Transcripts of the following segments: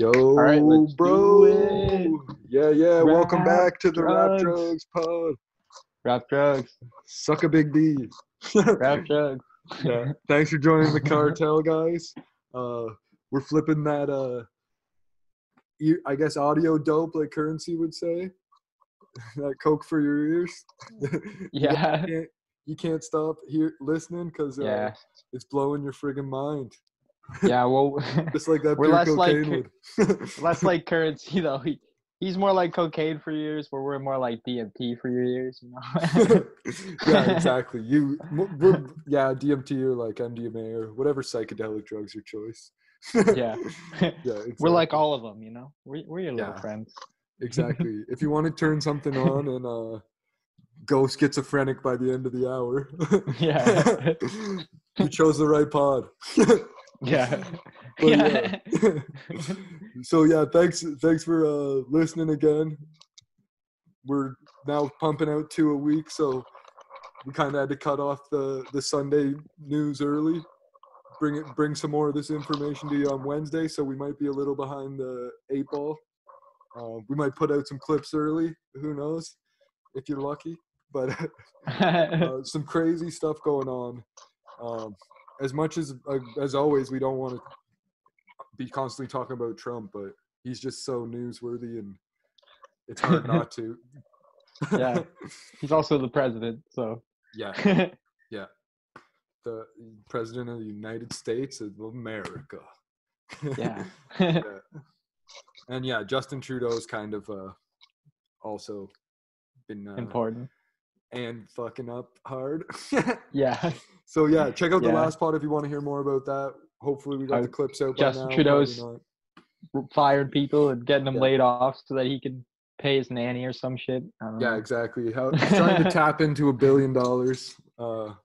Yo, All right, let's bro. do it. Yeah. Welcome Rap back to the Rap drugs. Drugs pod. Rap drugs. Suck a big D. Rap drugs. Yeah. Thanks for joining the cartel, guys. We're flipping that, I guess, audio dope, like Currency would say. That coke for your ears. Yeah. You can't stop listening because Yeah. it's blowing your friggin' mind. Yeah. Well, Just like that we're pure less like cocaine would. less like Currency though. He's more like cocaine for your ears, where we're more like DMT for your ears. You know. Yeah, exactly. DMT or like MDMA or whatever psychedelic drugs your choice. Yeah. Yeah, exactly. We're like all of them. You know. We're your little friends. Exactly. If you want to turn something on and go schizophrenic by the end of the hour, Yeah. you chose the right pod. Yeah. Yeah. So yeah, thanks for listening again. We're now pumping out 2 a week, so we kind of had to cut off the Sunday news early. Bring some more of this information to you on Wednesday, so we might be a little behind the 8 ball. We might put out some clips early. Who knows? If you're lucky. But some crazy stuff going on. As much as always, we don't want to be constantly talking about Trump, but he's just so newsworthy, and it's hard not to. Yeah. He's also the president, so. Yeah. The president of the United States of America. Yeah. Yeah. And yeah, Justin Trudeau's kind of also been Important. And fucking up hard. Yeah. So yeah, check out the last pod if you want to hear more about that. Hopefully we got the clips out by Justin now. Trudeau's fired people and getting them laid off so that he can pay his nanny or some shit. I don't know. Exactly. He's trying to tap into $1 billion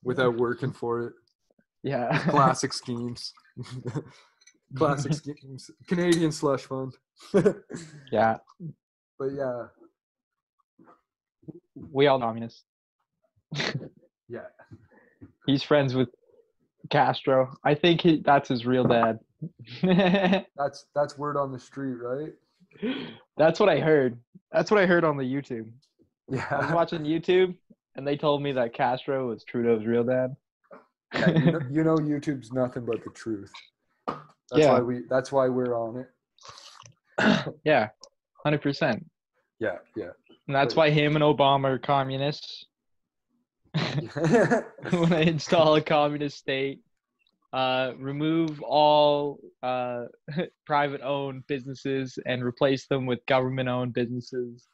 without working for it. Yeah. Classic schemes. Classic schemes. Canadian slush fund. Yeah. But yeah. We all communists. Yeah. He's friends with Castro. I think that's his real dad. That's word on the street, right? That's what I heard. That's what I heard on the YouTube. Yeah. I was watching YouTube, and they told me that Castro was Trudeau's real dad. Yeah, you know YouTube's nothing but the truth. That's why we're on it. Yeah, 100%. Yeah. And that's why him and Obama are communists. When they install a communist state, remove all private-owned businesses and replace them with government-owned businesses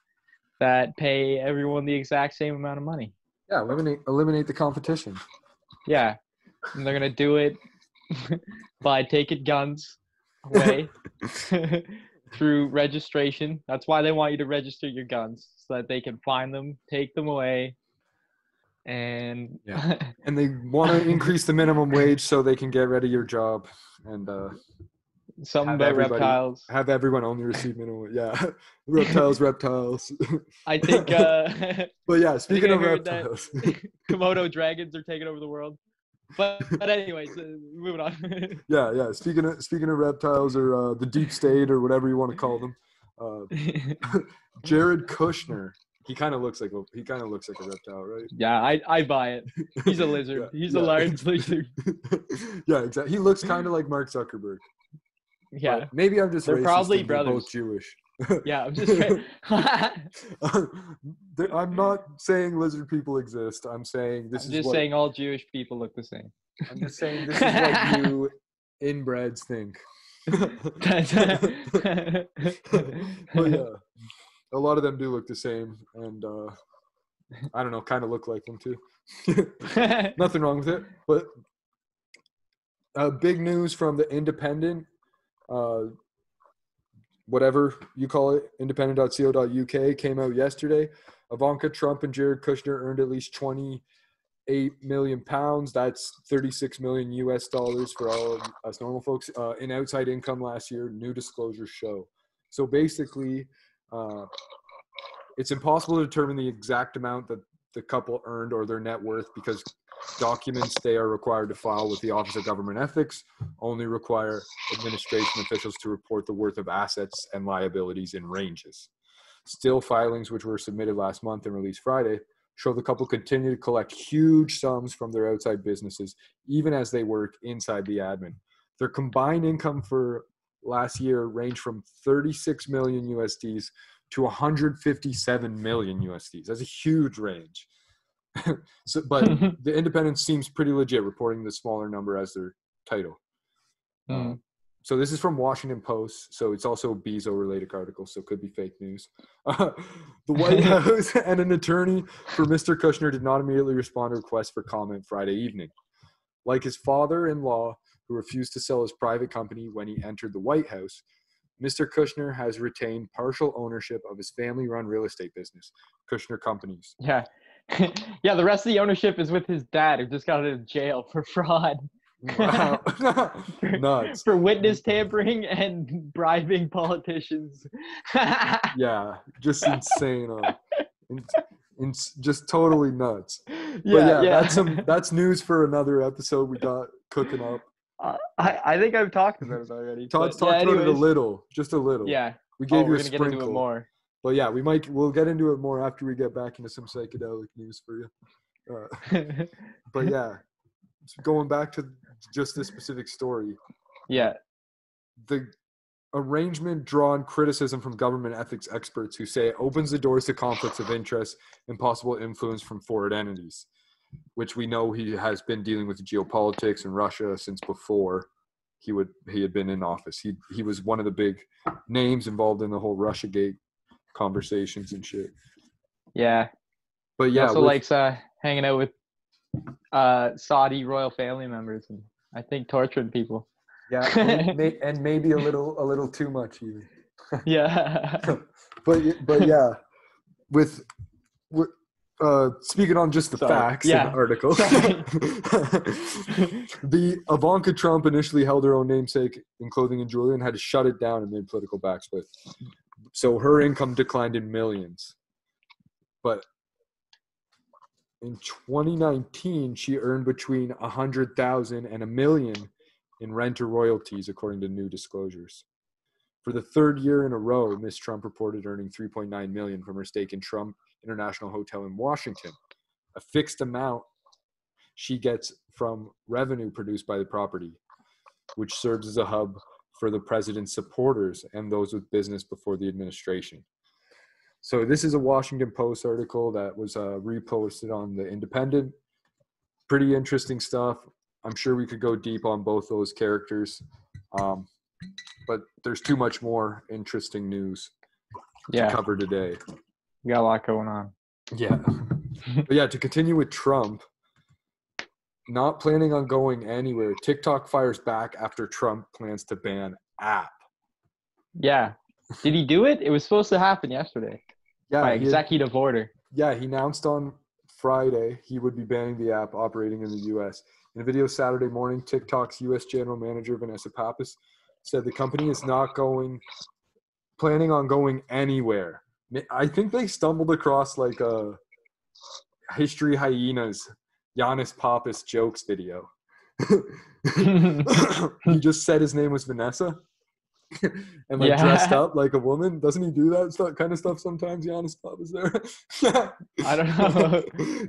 that pay everyone the exact same amount of money. Yeah, eliminate the competition. Yeah, and they're going to do it by taking guns away through registration. That's why they want you to register your guns, so that they can find them, take them away, and and they want to increase the minimum wage so they can get rid of your job and something about reptiles. Have everyone only receive minimum wage. Yeah, reptiles. I think. But yeah, speaking of reptiles, Komodo dragons are taking over the world. But anyways, moving on. Yeah. Speaking of reptiles or the deep state or whatever you want to call them, Jared Kushner. He kind of looks like a reptile, right? Yeah, I buy it. He's a lizard. He's a large lizard. Yeah, exactly. He looks kind of like Mark Zuckerberg. Yeah. But maybe I'm just. They're probably brothers. They're both Jewish. Yeah, I'm just. I'm not saying lizard people exist. I'm saying saying all Jewish people look the same. I'm just saying this is what you inbreds think. But yeah, a lot of them do look the same, and I don't know, kind of look like them too. Nothing wrong with it, but big news from the Independent, whatever you call it, independent.co.uk, came out yesterday. Ivanka Trump and Jared Kushner earned at least £28 million. That's $36 million US for all us normal folks in outside income last year. New disclosures show. So basically, it's impossible to determine the exact amount that the couple earned or their net worth because Documents they are required to file with the Office of Government Ethics only require administration officials to report the worth of assets and liabilities in ranges. Still filings, which were submitted last month and released Friday, show the couple continue to collect huge sums from their outside businesses, even as they work inside the admin. Their combined income for last year ranged from 36 million USDs to 157 million USDs. That's a huge range. But the Independent seems pretty legit, reporting the smaller number as their title. So this is from Washington Post, so it's also a Bezos-related article, so it could be fake news. The White House and an attorney for Mr. Kushner did not immediately respond to requests for comment Friday evening. Like his father-in-law, who refused to sell his private company when he entered the White House, Mr. Kushner has retained partial ownership of his family-run real estate business, Kushner Companies. Yeah. Yeah, the rest of the ownership is with his dad, who just got out of jail for fraud. Wow. Nuts. For witness tampering and bribing politicians. Yeah, just insane. Just totally nuts. Yeah. That's news for another episode we got cooking up. I think I've talked about it already. Todd's talked about it a little, just a little. Yeah. We gave you a sprinkle. Get into it more. But yeah, we'll get into it more after we get back into some psychedelic news for you. But yeah, going back to just this specific story. Yeah. The arrangement drawn criticism from government ethics experts who say it opens the doors to conflicts of interest and possible influence from foreign entities, which we know he has been dealing with geopolitics in Russia since before he had been in office. He was one of the big names involved in the whole Russiagate conversations and shit. Yeah. But yeah, he also likes hanging out with Saudi royal family members and I think torturing people. Yeah, and maybe a little too much even. Yeah. but yeah, with speaking on just the facts in the article, the Ivanka Trump initially held her own namesake in clothing and jewelry and had to shut it down amid political backsplit. So her income declined in millions. But in 2019, she earned between 100,000 and $1 million in rent or royalties, according to new disclosures. For the third year in a row, Ms. Trump reported earning $3.9 million from her stake in Trump International Hotel in Washington, a fixed amount she gets from revenue produced by the property, which serves as a hub for the president's supporters and those with business before the administration. So this is a Washington Post article that was reposted on the Independent. Pretty interesting stuff. I'm sure we could go deep on both those characters, but there's too much more interesting news to cover today. We got a lot going on. Yeah. But yeah, to continue with Trump, not planning on going anywhere. TikTok fires back after Trump plans to ban app. Yeah. Did he do it? It was supposed to happen yesterday. Yeah. By executive order. Yeah, he announced on Friday he would be banning the app operating in the U.S. In a video Saturday morning, TikTok's U.S. General Manager Vanessa Pappas said the company is not planning on going anywhere. I think they stumbled across like a History Hyenas Giannis Pappas jokes video. He just said his name was Vanessa and dressed up like a woman. Doesn't he do that kind of stuff sometimes? Giannis Pappas there. I don't know.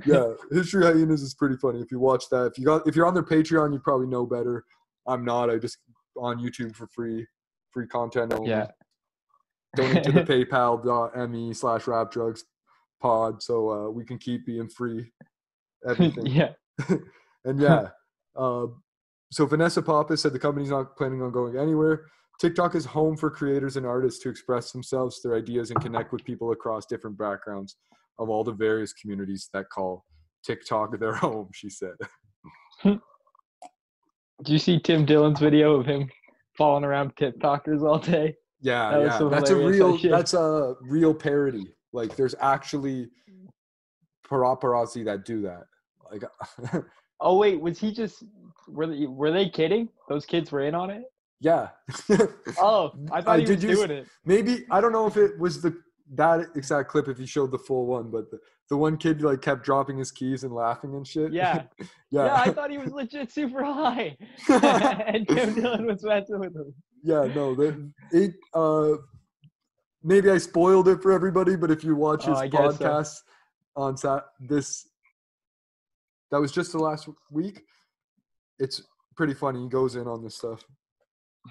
Yeah, History Hyenas is pretty funny. If you watch that, if you're on their Patreon, you probably know better. I'm not. I just on YouTube for free content only. Yeah. Donate to the paypal.me/rapdrugspod so we can keep being free. Everything. Yeah. And yeah. So Vanessa Pappas said the company's not planning on going anywhere. TikTok is home for creators and artists to express themselves, their ideas, and connect with people across different backgrounds of all the various communities that call TikTok their home, she said. Did you see Tim Dillon's video of him following around TikTokers all day? Yeah. That's a real parody. Like there's actually paparazzi that do that. Like oh wait, was he just were they kidding? Those kids were in on it? Yeah. Oh, I thought he was doing it. Maybe I don't know if it was that exact clip if you showed the full one, but the one kid like kept dropping his keys and laughing and shit. Yeah. Yeah. Yeah, I thought he was legit super high. And Kim Dillon was messing with him. Yeah, no, maybe I spoiled it for everybody, but if you watch his I guess so. podcast on that was just the last week, it's pretty funny. He goes in on this stuff.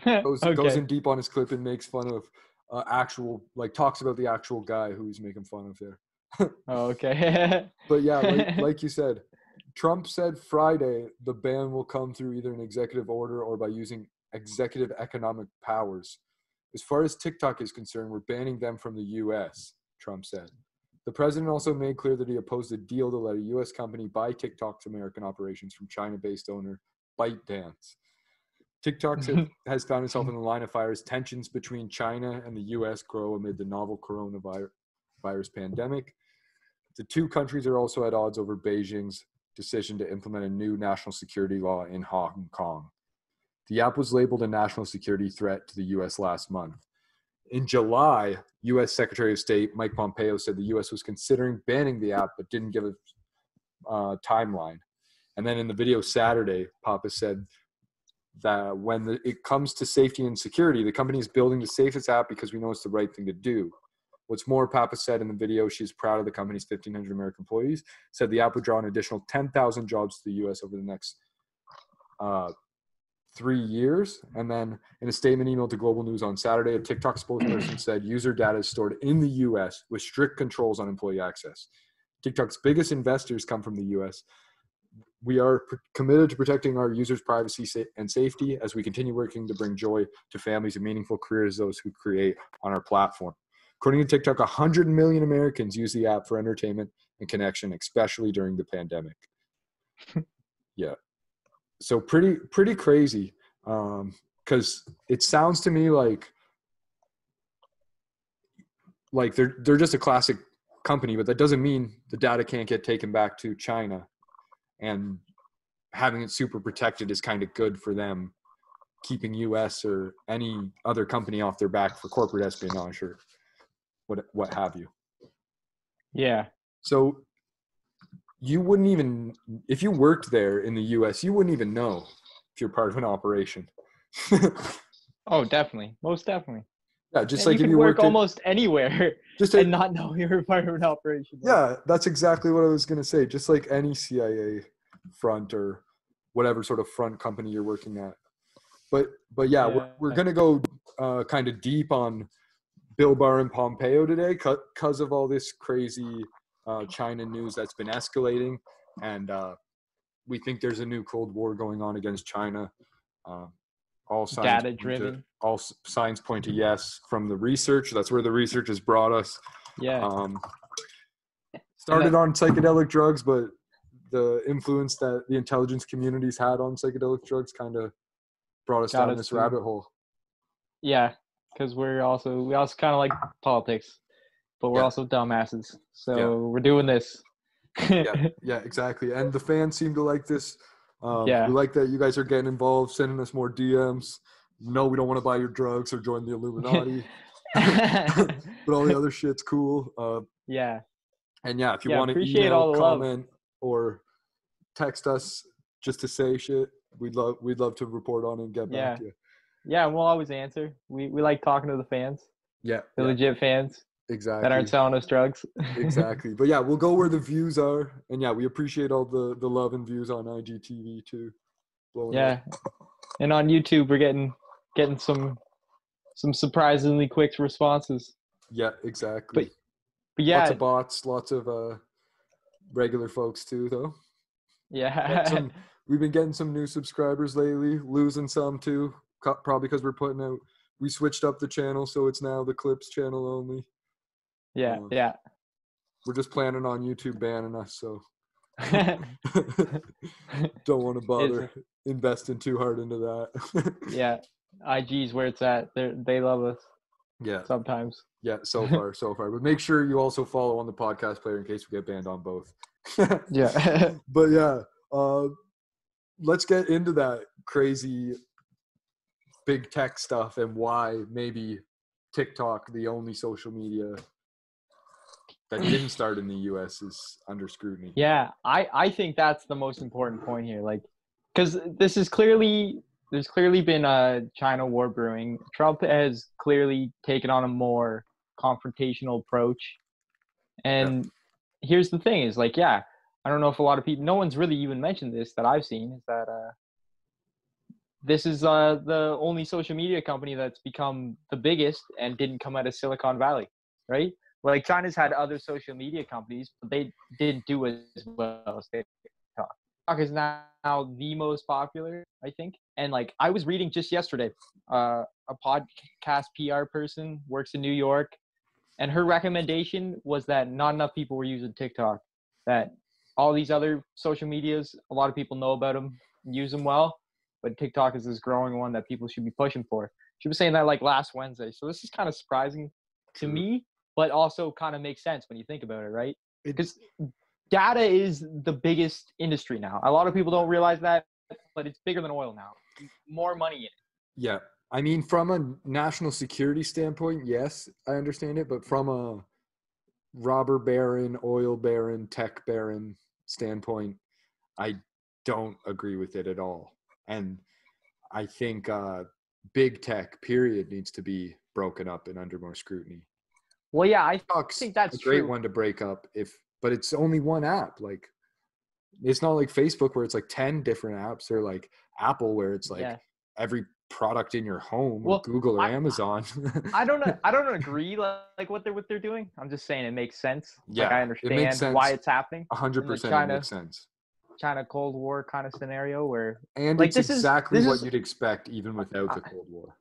Goes in deep on his clip and makes fun of talks about the actual guy who he's making fun of there. Okay. But yeah, like you said, Trump said Friday the ban will come through either an executive order or by using executive economic powers. As far as TikTok is concerned, we're banning them from the U.S., Trump said. The president also made clear that he opposed a deal to let a U.S. company buy TikTok's American operations from China-based owner ByteDance. TikTok has found itself in the line of fire as tensions between China and the U.S. grow amid the novel coronavirus pandemic. The two countries are also at odds over Beijing's decision to implement a new national security law in Hong Kong. The app was labeled a national security threat to the U.S. last month. In July, U.S. Secretary of State Mike Pompeo said the U.S. was considering banning the app but didn't give a timeline. And then in the video Saturday, Papa said that when it comes to safety and security, the company is building the safest app because we know it's the right thing to do. What's more, Papa said in the video she's proud of the company's 1,500 American employees, said the app would draw an additional 10,000 jobs to the U.S. over the next 3 years. And then in a statement emailed to Global News on Saturday, a TikTok spokesperson said user data is stored in the U.S. with strict controls on employee access. TikTok's biggest investors come from the U.S. We are committed to protecting our users' privacy and safety as we continue working to bring joy to families and meaningful careers those who create on our platform. According to TikTok, 100 million Americans use the app for entertainment and connection, especially during the pandemic. Yeah. So pretty crazy, because it sounds to me like they're just a classic company, but that doesn't mean the data can't get taken back to China, and having it super protected is kind of good for them, keeping US or any other company off their back for corporate espionage or what have you. Yeah. So you wouldn't even, if you worked there in the US, you wouldn't even know if you're part of an operation. Oh, definitely. Most definitely. Yeah, just And like you if can you work worked almost anywhere and not know you're part of an operation. Yeah, that's exactly what I was going to say. Just like any CIA front or whatever sort of front company you're working at. But yeah. We're going to go kind of deep on Bill Barr and Pompeo today because of all this crazy China news that's been escalating. And we think there's a new Cold War going on against China. All signs point to yes from the research. That's where the research has brought us. Yeah. Started on psychedelic drugs, but the influence that the intelligence communities had on psychedelic drugs kind of brought us down this rabbit hole. Yeah, because we also kind of like politics, but we're also dumbasses. So we're doing this. Yeah, exactly. And the fans seem to like this. We like that you guys are getting involved, sending us more DMs. No, we don't want to buy your drugs or join the Illuminati. But all the other shit's cool. Yeah. And if you want to email, comment, love. or text us just to say shit, we'd love to report on and get back to you. Yeah, and we'll always answer. We like talking to the fans. Yeah. The legit fans. Exactly. That aren't selling us drugs. Exactly. But yeah, we'll go where the views are. And yeah, we appreciate all the love and views on IGTV too. Blowing up. And on YouTube we're getting some surprisingly quick responses. Yeah, exactly. But yeah. Lots of bots, lots of regular folks too though. Yeah. We've been getting some new subscribers lately, losing some too, probably because we switched up the channel, so it's now the Clips channel only. Yeah. We're just planning on YouTube banning us, so don't want to bother investing too hard into that. Yeah, IG's where it's at. They love us. Yeah. Sometimes. Yeah, so far. But make sure you also follow on the podcast player in case we get banned on both. Yeah. But yeah, let's get into that crazy big tech stuff and why maybe TikTok, the only social media that didn't start in the U.S. is under scrutiny. Yeah, I think that's the most important point here. Like, because there's clearly been a China war brewing. Trump has clearly taken on a more confrontational approach. And here's the thing: is like, yeah, I don't know if a lot of people, no one's really even mentioned this that I've seen, is that this is the only social media company that's become the biggest and didn't come out of Silicon Valley, right? Like China's had other social media companies, but they didn't do as well as TikTok. TikTok is now the most popular, I think. And like I was reading just yesterday, a podcast PR person works in New York, and her recommendation was that not enough people were using TikTok. That all these other social medias, a lot of people know about them, use them well, but TikTok is this growing one that people should be pushing for. She was saying that like last Wednesday. So this is kind of surprising to me, but also kind of makes sense when you think about it, right? Because data is the biggest industry now. A lot of people don't realize that, but it's bigger than oil now. More money in it. Yeah. I mean, from a national security standpoint, yes, I understand it. But from a robber baron, oil baron, tech baron standpoint, I don't agree with it at all. And I think big tech, period, needs to be broken up and under more scrutiny. Well, yeah, I think that's a great true. one to break up, but it's only one app. Like, it's not like Facebook where it's like 10 different apps, or like Apple where it's like every product in your home, or Google or Amazon. I don't agree like what they're doing. I'm just saying it makes sense. Yeah, like I understand why it's happening. 100% it makes sense. China Cold War kind of scenario where, and like, it's exactly what you'd expect even without the Cold War.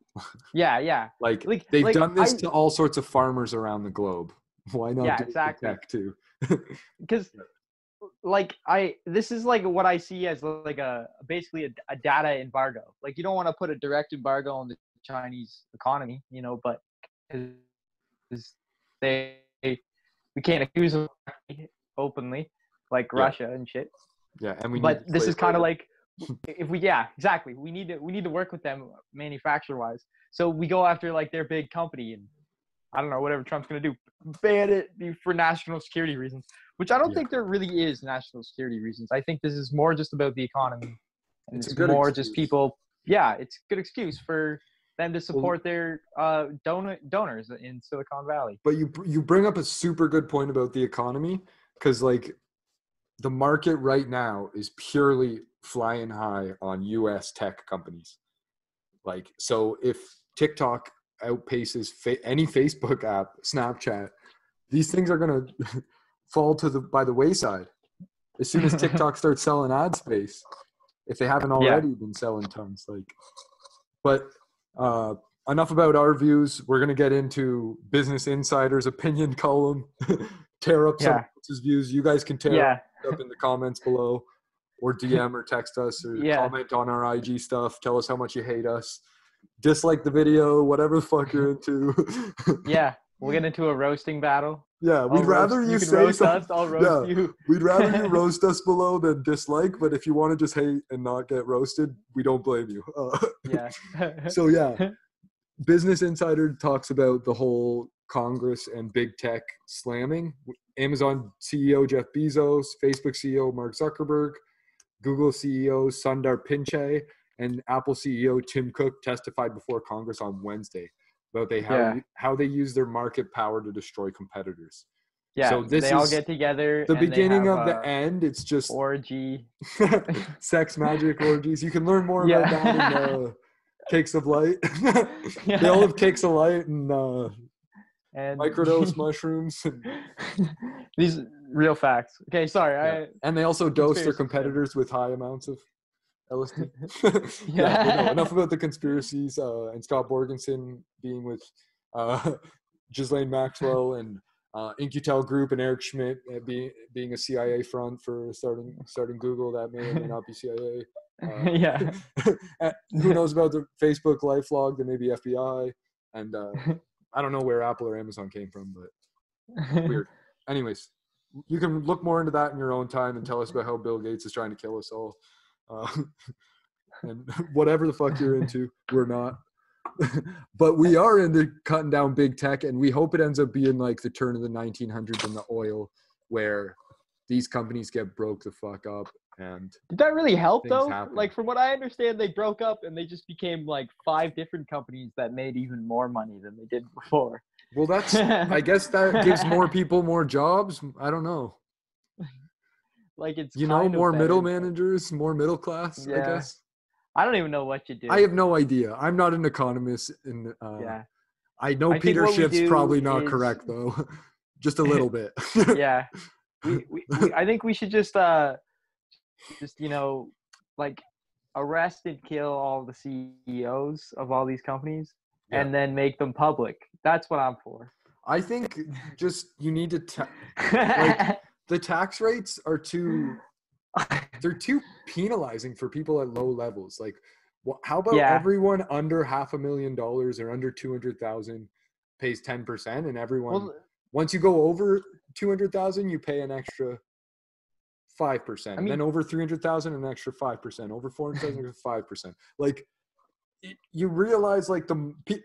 Yeah. Like they've done this to all sorts of farmers around the globe. Why not do it to tech too? Because like this is like what I see as like basically a data embargo. Like you don't want to put a direct embargo on the Chinese economy, you know, but we can't accuse them openly like Russia and shit. Yeah, and but this is kind of like if we exactly we need to work with them manufacturer wise. So we go after like their big company, and I don't know, whatever Trump's gonna do, ban it for national security reasons, which I don't think there really is national security reasons. I think this is more just about the economy, and it's more excuse. Just people. Yeah, it's a good excuse for them to support their donors in Silicon Valley. But you bring up a super good point about the economy, because like the market right now is purely flying high on U.S. tech companies. Like, so if TikTok outpaces any Facebook app, Snapchat, these things are going to fall by the wayside as soon as TikTok starts selling ad space, if they haven't already been selling tons. Like, but enough about our views. We're going to get into Business Insider's opinion column, tear up some else's views. You guys can tear up in the comments below, or DM or text us, or comment on our IG stuff. Tell us how much you hate us. Dislike the video, whatever the fuck you're into. We'll get into a roasting battle. Yeah, we'd rather you say roast us, I'll roast you. We'd rather you roast us below than dislike, but if you want to just hate and not get roasted, we don't blame you. So Business Insider talks about the whole Congress and big tech slamming. Amazon CEO Jeff Bezos, Facebook CEO Mark Zuckerberg, Google CEO Sundar Pichai, and Apple CEO Tim Cook testified before Congress on Wednesday about how they use their market power to destroy competitors. Yeah, so they all get together. The beginning of the end. It's just orgy, sex magic orgies. You can learn more about that in Cakes of Light. They all have Cakes of Light and microdose mushrooms. These real facts. Okay, sorry. And they also dose their competitors with high amounts of LSD. Enough about the conspiracies. And Scott Borgenson being with Ghislaine Maxwell and Incutel Group, and Eric Schmidt being a CIA front for starting Google. That may or may not be CIA. Who knows about the Facebook LifeLog? There may be FBI, and I don't know where Apple or Amazon came from, but weird. Anyways, you can look more into that in your own time and tell us about how Bill Gates is trying to kill us all. And whatever the fuck you're into, we're not. But we are into cutting down big tech, and we hope it ends up being like the turn of the 1900s in the oil, where these companies get broke the fuck up. And did that really help things though? happen. Like from what I understand, they broke up and they just became like 5 different companies that made even more money than they did before. Well, that's I guess that gives more people more jobs. I don't know. Like it's More better. middle managers, more middle class, I guess. I don't even know what you do. I have no idea. I'm not an economist, and I know Peter Schiff's probably not correct though, just a little bit. Yeah, we I think we should just like arrest and kill all the CEOs of all these companies and then make them public. That's what I'm for. I think just you need to like the tax rates are they're too penalizing for people at low levels. Like, how about everyone under $500,000 or under 200,000 pays 10%, and everyone once you go over 200,000, you pay an extra 5%. And then over 300,000, an extra 5%. Over 400,000, 5%. Like, you realize like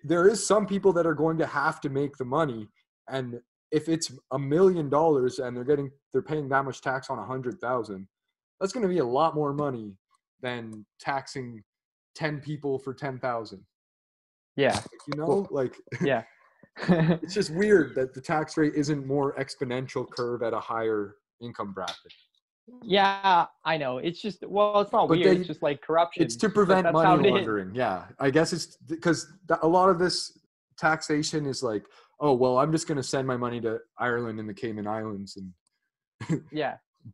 there is some people that are going to have to make the money, and if it's $1 million and they're paying that much tax on 100,000, that's going to be a lot more money than taxing 10 people for 10,000. Yeah. Yeah. It's just weird that the tax rate isn't more exponential curve at a higher income bracket. Yeah, I know. It's just, it's not weird. It's just like corruption. It's to prevent money laundering. Yeah. I guess it's because a lot of this taxation is like, oh, well, I'm just going to send my money to Ireland and the Cayman Islands and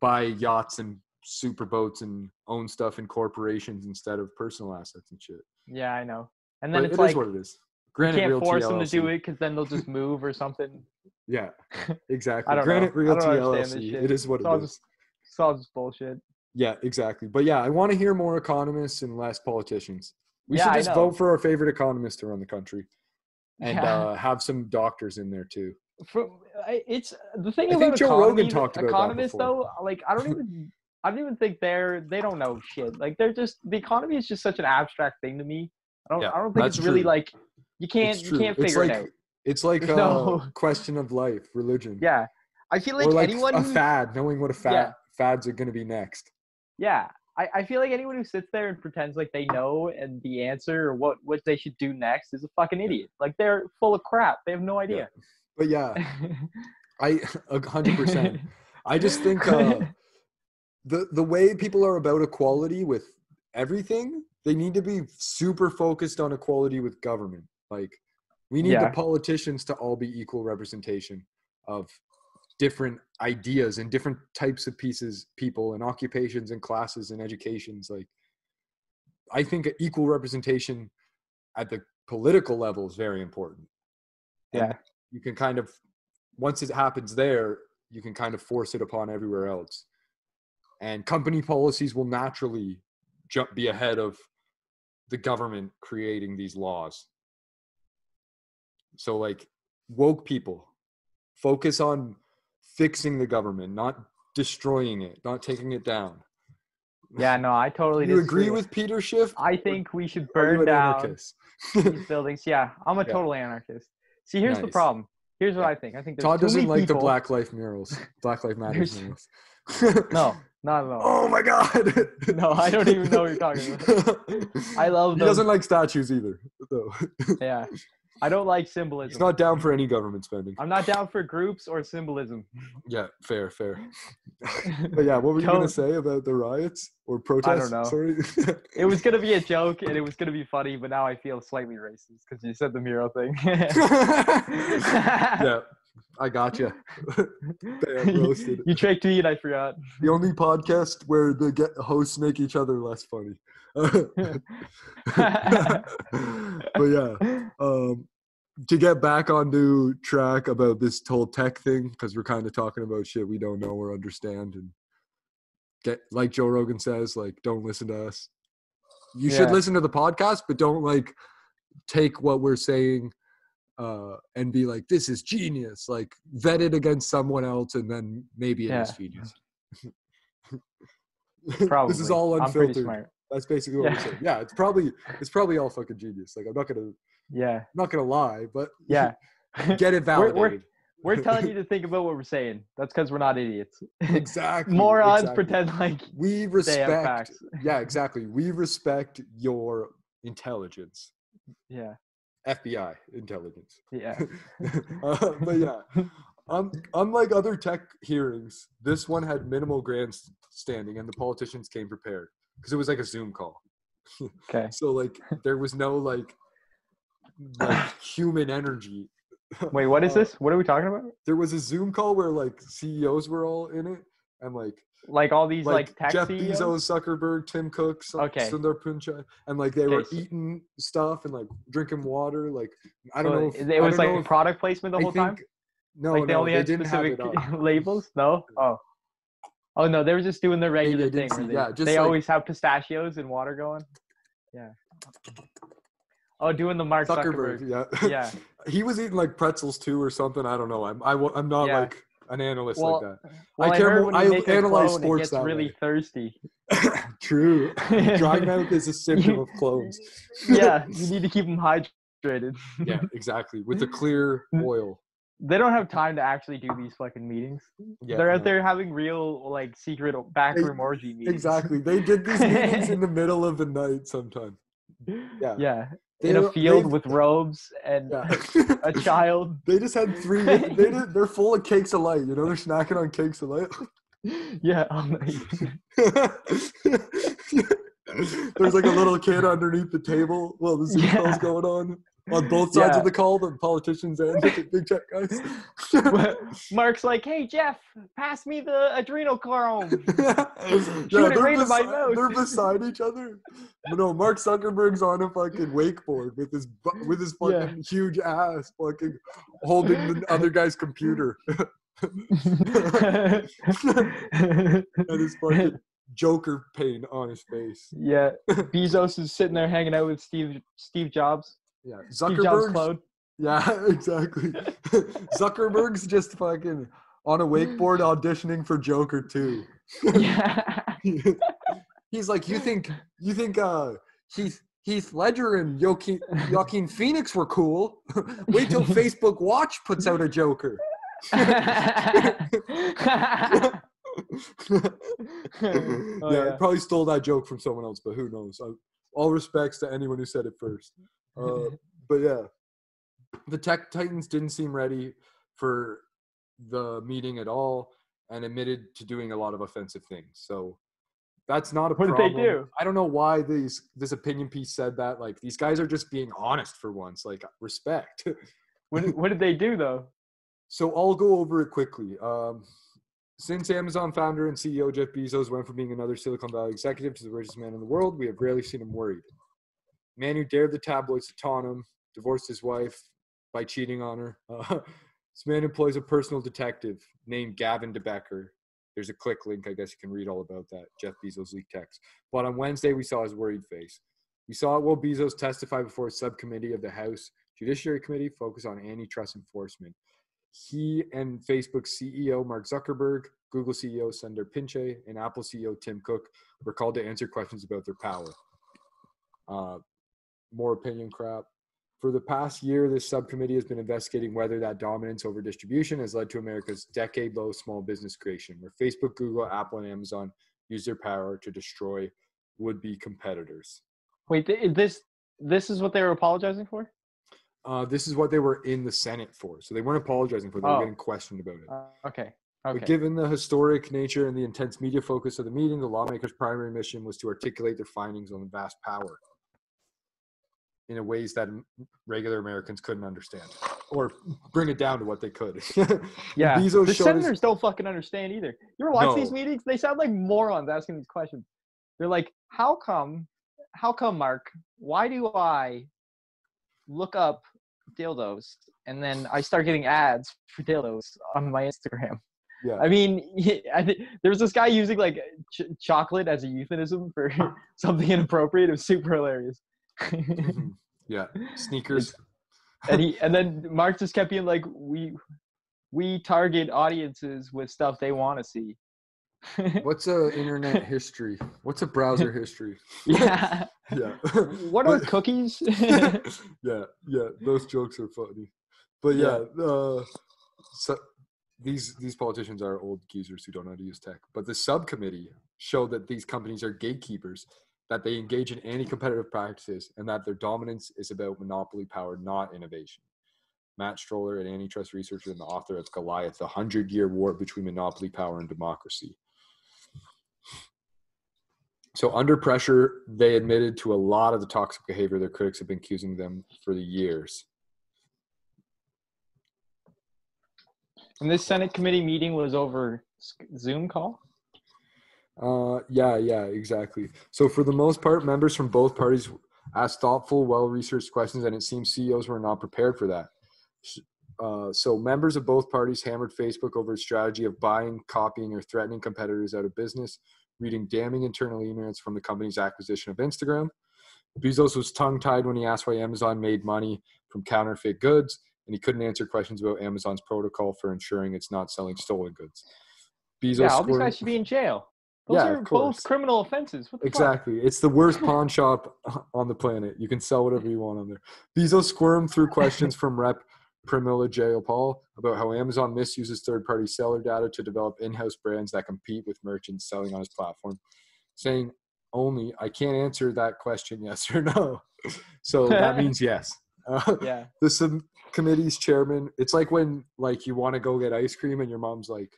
buy yachts and super boats and own stuff in corporations instead of personal assets and shit. Yeah, I know. And then it is what it is. Granite you can't force them to do it because then they'll just move or something. Yeah, exactly. I don't Granite know. Realty LLC. It is what it is. It's all just bullshit. Yeah, exactly. But yeah, I want to hear more economists and less politicians. We should just vote for our favorite economist to run the country, and have some doctors in there too. It's the thing I about think Joe Rogan talked about economists that before. though. Like I don't even think they don't know shit. Like they're just, the economy is just such an abstract thing to me. I don't think it's really like you can't figure it out. It's like a question of life, religion. Yeah, I feel like anyone a fad, knowing what fads are going to be next. Yeah, I feel like anyone who sits there and pretends like they know and the answer or what they should do next is a fucking idiot. Like they're full of crap. They have no idea. Yeah. But yeah, I 100%. I just think the way people are about equality with everything, they need to be super focused on equality with government. Like we need the politicians to all be equal representation of different ideas and different types of people and occupations and classes and educations. Like I think equal representation at the political level is very important. And you can kind of, once it happens there, you can kind of force it upon everywhere else. And company policies will naturally be ahead of the government creating these laws. So like woke people, focus on fixing the government, not destroying it, not taking it down. Yeah, no, I totally disagree. You agree with Peter Schiff? I think we should burn down these buildings. Yeah, I'm a total anarchist. See, here's the problem. Here's what I think. I think there's Todd doesn't like people. The Black Lives murals. Black Lives Matter murals. No, not at all. Oh my God. No, I don't even know what you're talking about. I love them. He doesn't like statues either, though. Yeah. I don't like symbolism. He's not down for any government spending. I'm not down for groups or symbolism. Yeah, fair. But yeah, what were you going to say about the riots or protests? I don't know. Sorry. It was going to be a joke and it was going to be funny, but now I feel slightly racist because you said the mural thing. Yeah, I got you. Roasted. You tricked me and I forgot. The only podcast where the hosts make each other less funny. But yeah, to get back onto track about this whole tech thing, because we're kind of talking about shit we don't know or understand, and get, like Joe Rogan says, like, don't listen to us. You should listen to the podcast, but don't like take what we're saying and be like, this is genius. Like, vet it against someone else, and then maybe it is genius. Probably. This is all unfiltered. That's basically what we're saying. Yeah, it's probably all fucking genius. Like I'm not gonna lie, but Yeah. get it validated. We're telling you to think about what we're saying. That's because we're not idiots. Exactly. Morons pretend like we they have respect. facts. Yeah, exactly. We respect your intelligence. Yeah. FBI intelligence. Yeah. But yeah, unlike other tech hearings, this one had minimal grandstanding, and the politicians came prepared because it was like a Zoom call. Okay. So like there was no like human energy. Wait, what is this? What are we talking about? There was a Zoom call where like CEOs were all in it, and like all these like tech Jeff CEOs? Bezos, Zuckerberg, Tim Cook, Okay. Sundar Pichai, and like they were eating stuff and like drinking water. Like I don't know. It was like product placement the whole time. No, like they only had specific labels. No. Oh no, they were just doing their regular thing. They always have pistachios and water going. Yeah. Oh, doing the Mark Zuckerberg. Yeah. He was eating like pretzels too or something. I don't know. I'm not like an analyst like that. Well, I analyze sports. It gets that really thirsty. True. Dry mouth is a symptom of clones. Yeah, you need to keep them hydrated. Yeah, exactly. With the clear oil. They don't have time to actually do these fucking meetings. Yeah, they're out there having real like secret backroom orgy meetings. Exactly. They did these meetings in the middle of the night sometime. Yeah. Yeah. In a field with robes and a child. They just had they're full of cakes of light, they're snacking on cakes of light. Yeah. There's like a little kid underneath the table while the Zoom call's going on both sides of the call, the politicians and the big tech guys. Mark's like, hey, Jeff, pass me the adrenochrome. Shoot it right in my mouth. They're beside each other. No, Mark Zuckerberg's on a fucking wakeboard with his fucking huge ass fucking holding the other guy's computer. And his fucking Joker paint on his face. Yeah. Bezos is sitting there hanging out with Steve Jobs. Yeah, Zuckerberg's. Yeah, exactly. Zuckerberg's just fucking on a wakeboard auditioning for Joker too. Yeah. He's like, you think Heath Ledger and Joaquin Phoenix were cool. Wait till Facebook Watch puts out a Joker. I probably stole that joke from someone else, but who knows? All respects to anyone who said it first. But yeah, the tech titans didn't seem ready for the meeting at all and admitted to doing a lot of offensive things. So that's not a problem. What did they do? I don't know why this opinion piece said that. Like, these guys are just being honest for once. Like, respect. What did they do, though? So I'll go over it quickly. Since Amazon founder and CEO Jeff Bezos went from being another Silicon Valley executive to the richest man in the world, we have rarely seen him worried. Man who dared the tabloids to taunt him, divorced his wife by cheating on her. This man employs a personal detective named Gavin DeBecker. There's a click link. I guess you can read all about that. Jeff Bezos leaked text. But on Wednesday, we saw his worried face. We saw it while Bezos testified before a subcommittee of the House Judiciary Committee focused on antitrust enforcement. He and Facebook CEO Mark Zuckerberg, Google CEO Sundar Pichai, and Apple CEO Tim Cook were called to answer questions about their power. More opinion crap. For the past year, this subcommittee has been investigating whether that dominance over distribution has led to America's decade-low small business creation, where Facebook, Google, Apple, and Amazon use their power to destroy would-be competitors. Wait, this is what they were apologizing for? This is what they were in the Senate for. So they weren't apologizing for it. They were getting questioned about it. Okay. But given the historic nature and the intense media focus of the meeting, the lawmakers' primary mission was to articulate their findings on the vast power in ways that regular Americans couldn't understand, or bring it down to what they could. Yeah, the senators don't fucking understand either. You ever watch these meetings? They sound like morons asking these questions. They're like, how come, Mark, why do I look up dildos and then I start getting ads for dildos on my Instagram? Yeah. I mean, there was this guy using like chocolate as a euphemism for something inappropriate. It was super hilarious. Yeah, sneakers. And then Mark just kept being like, we target audiences with stuff they want to see. What's a internet history? What's a browser history? Yeah. Yeah. What are cookies? Yeah, those jokes are funny. But yeah, so these politicians are old geezers who don't know how to use tech. But the subcommittee showed that these companies are gatekeepers, that they engage in anti-competitive practices, and that their dominance is about monopoly power, not innovation. Matt Stroller, an antitrust researcher and the author of Goliath, the 100-Year War Between Monopoly Power and Democracy. So under pressure, they admitted to a lot of the toxic behavior their critics have been accusing them for the years. And this Senate committee meeting was over Zoom call? Yeah, exactly. So for the most part, members from both parties asked thoughtful, well-researched questions, and it seems CEOs were not prepared for that. So members of both parties hammered Facebook over its strategy of buying, copying, or threatening competitors out of business, reading damning internal emails from the company's acquisition of Instagram. Bezos was tongue-tied when he asked why Amazon made money from counterfeit goods, and he couldn't answer questions about Amazon's protocol for ensuring it's not selling stolen goods. Bezos all these guys should be in jail. Those are both criminal offenses. What the exactly. fuck? It's the worst pawn shop on the planet. You can sell whatever you want on there. Bezos squirmed through questions from Rep. Pramila Jayapal about how Amazon misuses third-party seller data to develop in-house brands that compete with merchants selling on his platform, saying only, I can't answer that question, yes or no. So that means yes. The subcommittee's chairman, it's like when you want to go get ice cream and your mom's like,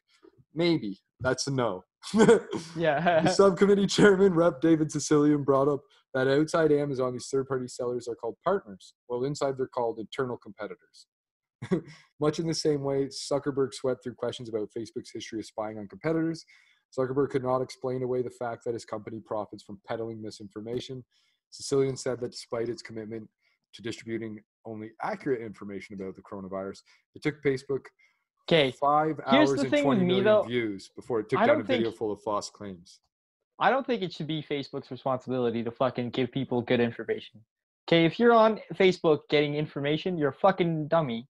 maybe. That's a no. Yeah. The subcommittee chairman, Rep. David Sicilian, brought up that outside Amazon, these third-party sellers are called partners, while inside they're called internal competitors. Much in the same way, Zuckerberg swept through questions about Facebook's history of spying on competitors. Zuckerberg could not explain away the fact that his company profits from peddling misinformation. Sicilian said that despite its commitment to distributing only accurate information about the coronavirus, it took Facebook 5 hours and 20 million views before it took down a video full of false claims. I don't think it should be Facebook's responsibility to fucking give people good information. Okay, if you're on Facebook getting information, you're a fucking dummy.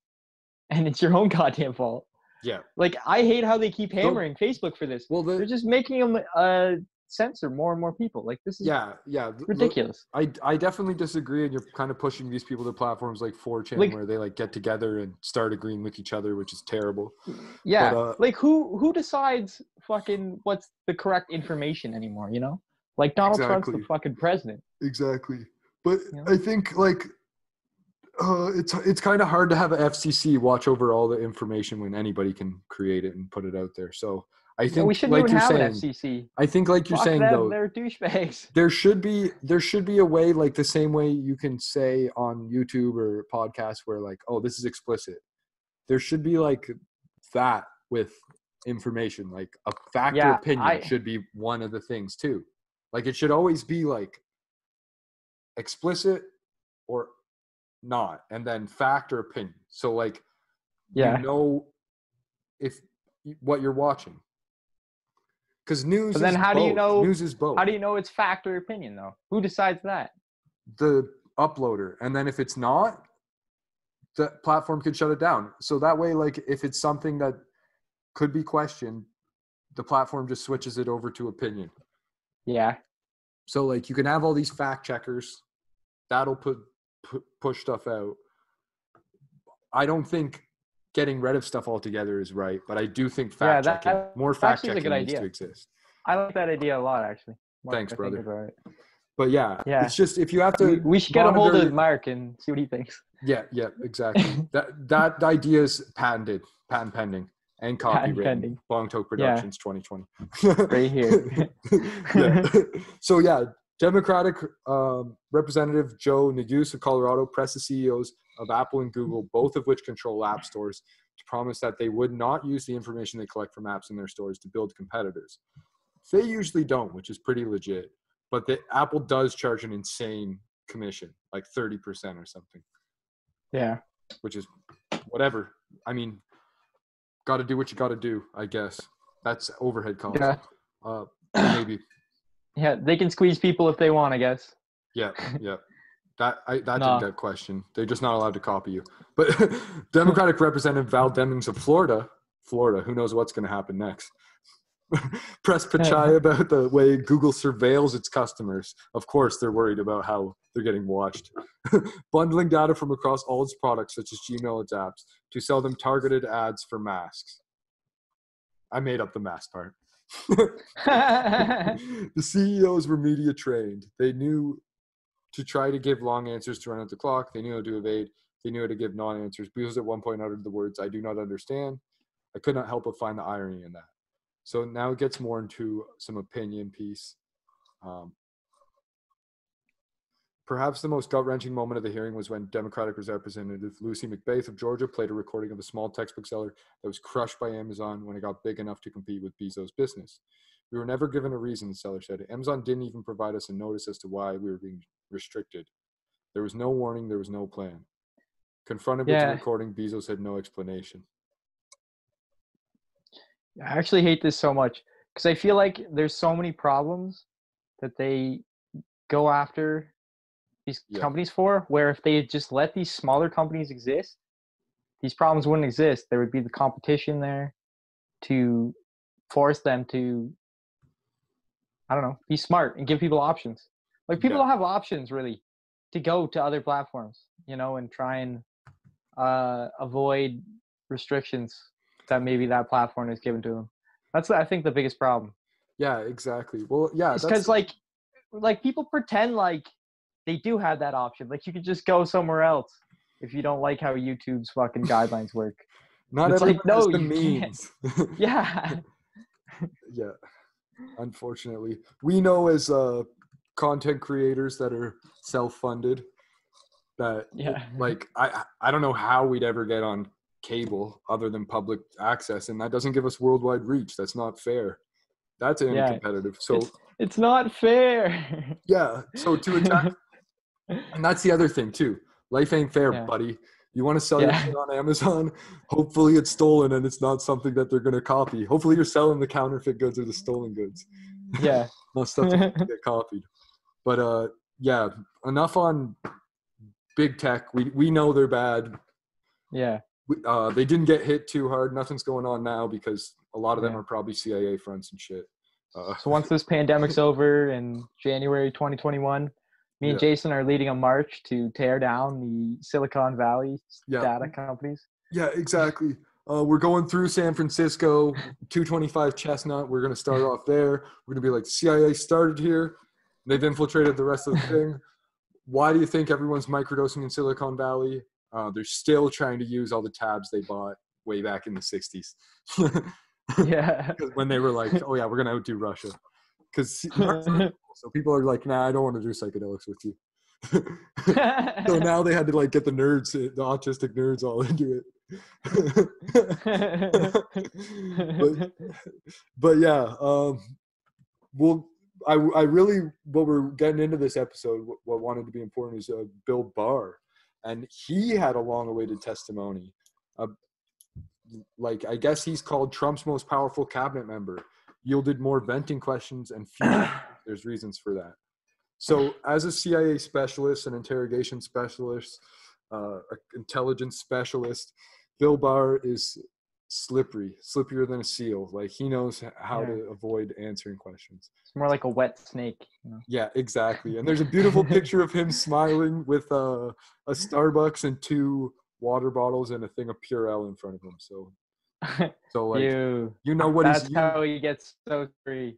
And it's your own goddamn fault. Yeah. I hate how they keep hammering Facebook for this. Well, they're just making them censor more and more people. This is ridiculous. I definitely disagree, and you're kind of pushing these people to platforms like 4chan where they get together and start agreeing with each other, which is terrible. Yeah. But, who decides fucking what's the correct information anymore, you know? Donald Trump's the fucking president. Exactly. But I think it's kind of hard to have an FCC watch over all the information when anybody can create it and put it out there. So I think, we shouldn't even have an FCC. I think, you're saying, though, they're douchebags. There should be a way, the same way you can say on YouTube or podcasts where oh, this is explicit. There should be that with information, a fact or opinion should be one of the things too. It should always be explicit or not, and then fact or opinion. So you know if what you're watching, because news. But then how do you know news is both? How do you know it's fact or opinion though? Who decides that? The uploader, and then if it's not, the platform could shut it down. So that way, if it's something that could be questioned, the platform just switches it over to opinion. Yeah. So you can have all these fact checkers that'll push stuff out. I don't think getting rid of stuff altogether is right, but I do think fact checking, more fact checking needs to exist. I like that idea a lot, actually. Thanks, brother. But yeah, it's just if you have to, we should get a hold of Mark and see what he thinks. Yeah, exactly. that idea is patent pending and copywritten. Bong Toke Productions 2020. Right here. So Democratic Representative Joe Neguse of Colorado pressed the CEOs of Apple and Google, both of which control app stores, to promise that they would not use the information they collect from apps in their stores to build competitors. They usually don't, which is pretty legit. But Apple does charge an insane commission, 30% or something. Yeah. Which is whatever. I mean, got to do what you got to do, I guess. That's overhead costs. Yeah. Maybe. Yeah, they can squeeze people if they want, I guess. Yeah. That didn't get questioned. They're just not allowed to copy you. But Democratic Representative Val Demings of Florida, who knows what's going to happen next, Press Pachai about the way Google surveils its customers. Of course, they're worried about how they're getting watched. Bundling data from across all its products, such as Gmail and apps, to sell them targeted ads for masks. I made up the mask part. The CEOs were media trained. They knew to try to give long answers to run out the clock. They knew how to evade. They knew how to give non-answers. Bezos at one point uttered the words, "I do not understand." I could not help but find the irony in that. So now it gets more into some opinion piece. Perhaps the most gut-wrenching moment of the hearing was when Democratic Representative Lucy McBath of Georgia played a recording of a small textbook seller that was crushed by Amazon when it got big enough to compete with Bezos' business. We were never given a reason, the seller said. Amazon didn't even provide us a notice as to why we were being restricted. There was no warning. There was no plan. Confronted with the recording, Bezos had no explanation. I actually hate this so much because I feel like there's so many problems that they go after these companies for, where if they had just let these smaller companies exist, these problems wouldn't exist. There would be the competition there to force them to, I don't know, be smart and give people options. Like people don't have options really to go to other platforms, you know, and try and avoid restrictions that maybe that platform is given to them. That's, I think, the biggest problem. Yeah, exactly. Well, yeah, it's because like people pretend like they do have that option. Like you could just go somewhere else if you don't like how YouTube's fucking guidelines work. Not it's everyone like, no, has the you means. Yeah. Yeah. Unfortunately, we know as content creators that are self-funded that like I don't know how we'd ever get on cable other than public access, and that doesn't give us worldwide reach. That's not fair. That's anti-competitive. So it's not fair. Yeah. So to attack, and that's the other thing too. Life ain't fair, buddy. You want to sell your shit on Amazon? Hopefully it's stolen and it's not something that they're gonna copy. Hopefully you're selling the counterfeit goods or the stolen goods. Yeah. Not stuff that can get copied. But yeah, enough on big tech. We know they're bad. Yeah. They didn't get hit too hard. Nothing's going on now because a lot of them are probably CIA fronts and shit. So once this pandemic's over in January 2021, me and Jason are leading a march to tear down the Silicon Valley data companies. Yeah, exactly. We're going through San Francisco, 225 Chestnut. We're going to start off there. We're going to be like, the CIA started here. They've infiltrated the rest of the thing. Why do you think everyone's microdosing in Silicon Valley? They're still trying to use all the tabs they bought way back in the 60s. Yeah. When they were like, oh yeah, we're going to outdo Russia. Because so people are like, nah, I don't want to do psychedelics with you. So now they had to like get the nerds, the autistic nerds all into it. but yeah, I really, what we're getting into this episode, what wanted to be important is Bill Barr. And he had a long-awaited testimony. Like, I guess he's called Trump's most powerful cabinet member. Yielded more venting questions and few. There's reasons for that. So as a CIA specialist, an interrogation specialist, intelligence specialist, Bill Barr is slipperier than a seal. Like he knows how to avoid answering questions. It's more like a wet snake. You know? Yeah, exactly. And there's a beautiful picture of him smiling with a Starbucks and 2 water bottles and a thing of Purell in front of him. So like you know what that's how he gets so free.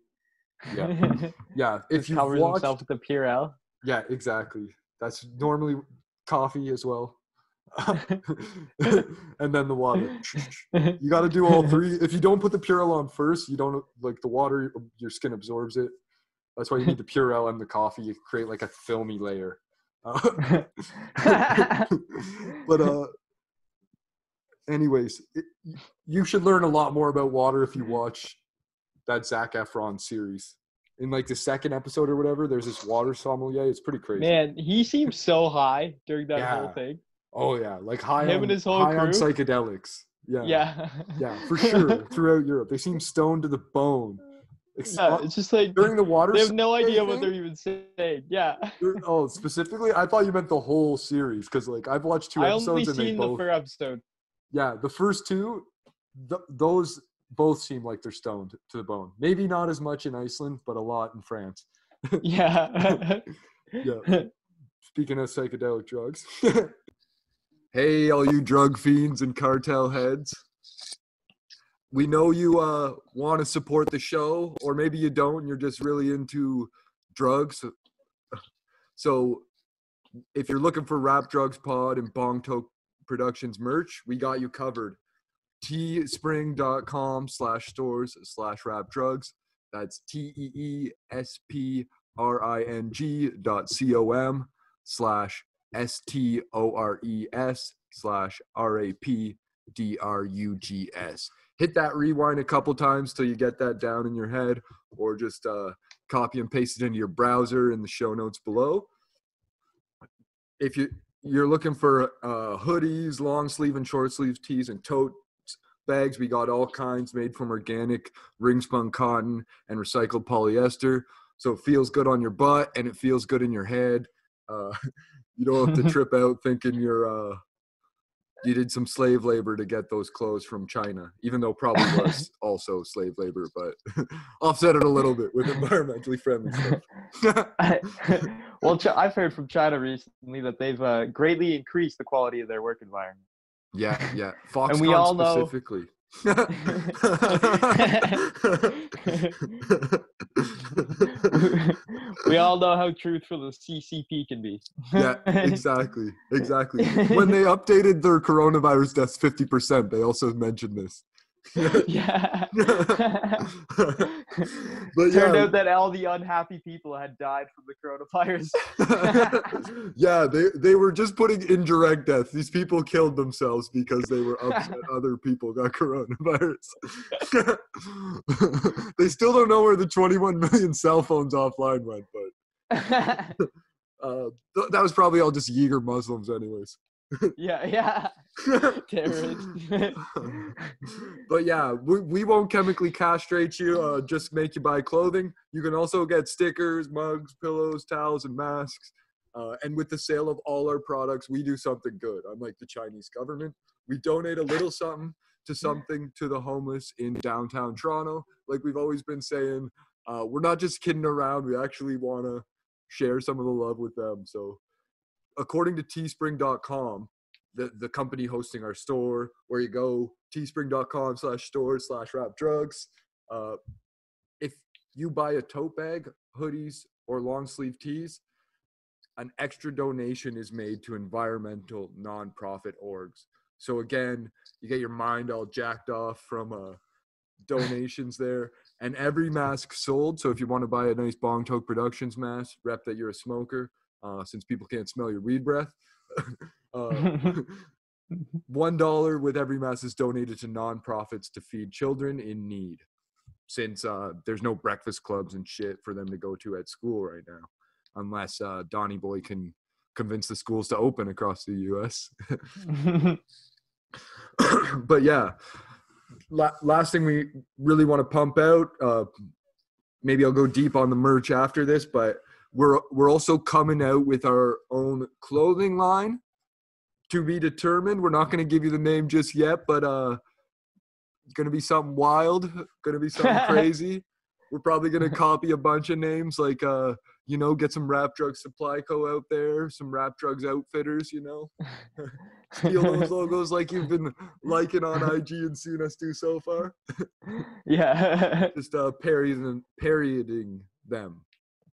Yeah. If you covers himself with the Purell. Yeah, exactly. That's normally coffee as well. And then the water. You got to do all 3. If you don't put the Purell on first, you don't like the water. Your skin absorbs it. That's why you need the Purell and the coffee. You create like a filmy layer. But anyways, you should learn a lot more about water if you watch that Zac Efron series. In like the 2nd episode or whatever, there's this water sommelier. It's pretty crazy. Man, he seems so high during that whole thing. Oh yeah, like high and his whole on crew. Psychedelics. Yeah, for sure. Throughout Europe, they seem stoned to the bone. It's just like during the water. They have no idea what they're even saying. Yeah. Oh, specifically, I thought you meant the whole series because like I've watched 2 episodes. I only seen the first episode. Yeah, the first 2, those both seem like they're stoned to the bone. Maybe not as much in Iceland, but a lot in France. Yeah. Yeah. Speaking of psychedelic drugs. Hey, all you drug fiends and cartel heads. We know you want to support the show, or maybe you don't, and you're just really into drugs. So if you're looking for Rap Drugs Pod and Bong Toke Productions merch, we got you covered. teespring.com/stores/rapdrugs. That's teespring.com/stores/rapdrugs. Hit that rewind a couple times till you get that down in your head, or just copy and paste it into your browser in the show notes below. If you're looking for hoodies, long sleeve and short sleeve tees, and tote bags, we got all kinds made from organic ring spun cotton and recycled polyester. So it feels good on your butt and it feels good in your head. You don't have to trip out thinking you did some slave labor to get those clothes from China, even though probably was also slave labor, but offset it a little bit with environmentally friendly stuff. Well, I've heard from China recently that they've greatly increased the quality of their work environment. Yeah. Foxconn and we all specifically. We all know how truthful the CCP can be. Yeah, exactly. When they updated their coronavirus deaths 50%, they also mentioned this. Yeah. But Turned out that all the unhappy people had died from the coronavirus. Yeah, they were just putting indirect deaths. These people killed themselves because they were upset other people got coronavirus. They still don't know where the 21 million cell phones offline went, but that was probably all just Uyghur Muslims anyways. Yeah. Terrorists. But yeah, we won't chemically castrate you, just make you buy clothing. You can also get stickers, mugs, pillows, towels, and masks. And with the sale of all our products, we do something good. Unlike the Chinese government, we donate a little something to the homeless in downtown Toronto. Like we've always been saying, we're not just kidding around. We actually want to share some of the love with them. So according to teespring.com, the company hosting our store, where you go, teespring.com/store/rapdrugs. If you buy a tote bag, hoodies, or long sleeve tees, an extra donation is made to environmental nonprofit orgs. So again, you get your mind all jacked off from donations there. And every mask sold, so if you want to buy a nice Bong Toke Productions mask, rep that you're a smoker, since people can't smell your weed breath. $1 with every mask is donated to nonprofits to feed children in need, since there's no breakfast clubs and shit for them to go to at school right now, unless Donnie Boy can convince the schools to open across the U.S. But yeah, last thing we really want to pump out, maybe I'll go deep on the merch after this, but we're also coming out with our own clothing line, to be determined. We're not going to give you the name just yet, but it's going to be something wild, going to be something crazy. We're probably going to copy a bunch of names, like get some Rap Drugs Supply Co. out there, some Rap Drugs Outfitters, steal those logos like you've been liking on IG and seen us do so far. Yeah. Just parodying them.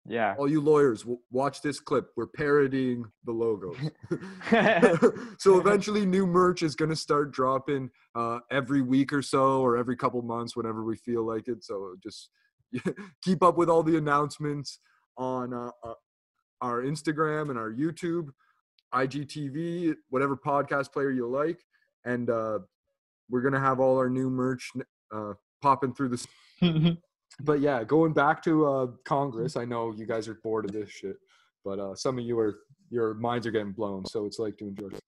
Yeah. All you lawyers, watch this clip. We're parodying the logos. So eventually new merch is going to start dropping every week or so, or every couple months, whenever we feel like it. So just keep up with all the announcements on our Instagram and our YouTube, IGTV, whatever podcast player you like. And we're going to have all our new merch popping through the But yeah, going back to Congress, I know you guys are bored of this shit, but some of your minds are getting blown, so it's like doing drugs.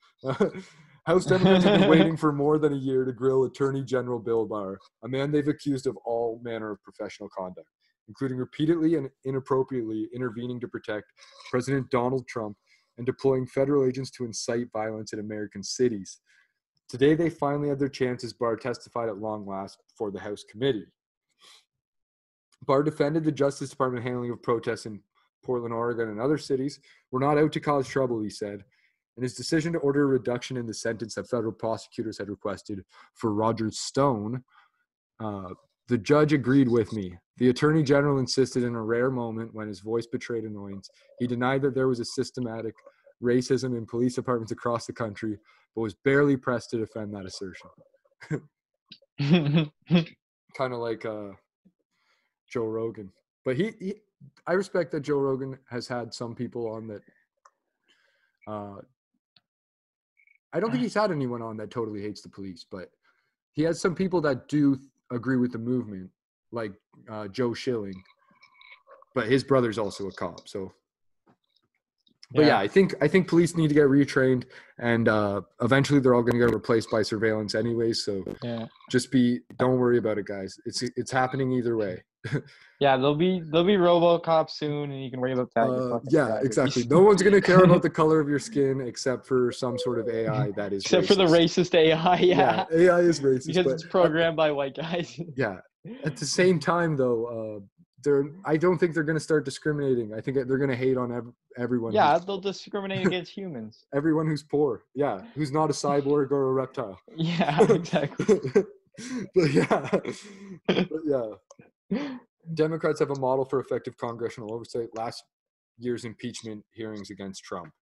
House Democrats have been waiting for more than a year to grill Attorney General Bill Barr, a man they've accused of all manner of professional conduct, including repeatedly and inappropriately intervening to protect President Donald Trump and deploying federal agents to incite violence in American cities. Today, they finally had their chances. Barr testified at long last before the House committee. Barr defended the Justice Department handling of protests in Portland, Oregon, and other cities. We're not out to cause trouble, he said. In his decision to order a reduction in the sentence that federal prosecutors had requested for Roger Stone, the judge agreed with me. The Attorney General insisted in a rare moment when his voice betrayed annoyance. He denied that there was a systematic racism in police departments across the country, but was barely pressed to defend that assertion. Kind of like Joe Rogan. But I respect that Joe Rogan has had some people on that. I don't think he's had anyone on that totally hates the police, but he has some people that do agree with the movement, like Joe Schilling. But his brother's also a cop, so. But yeah, I think police need to get retrained, and eventually they're all going to get replaced by surveillance anyways. So don't worry about it, guys. It's happening either way. Yeah, there'll be RoboCop soon, and you can worry about that. Yeah, exactly. No one's going to care about the color of your skin except for some sort of AI that is except racist. For the racist AI. Yeah, AI is racist because it's programmed by white guys. Yeah. At the same time, though, I don't think they're going to start discriminating. I think they're going to hate on everyone. Yeah, they'll discriminate against humans. Everyone who's poor. Yeah, who's not a cyborg or a reptile. Yeah, exactly. But yeah. Democrats have a model for effective congressional oversight. Last year's impeachment hearings against Trump.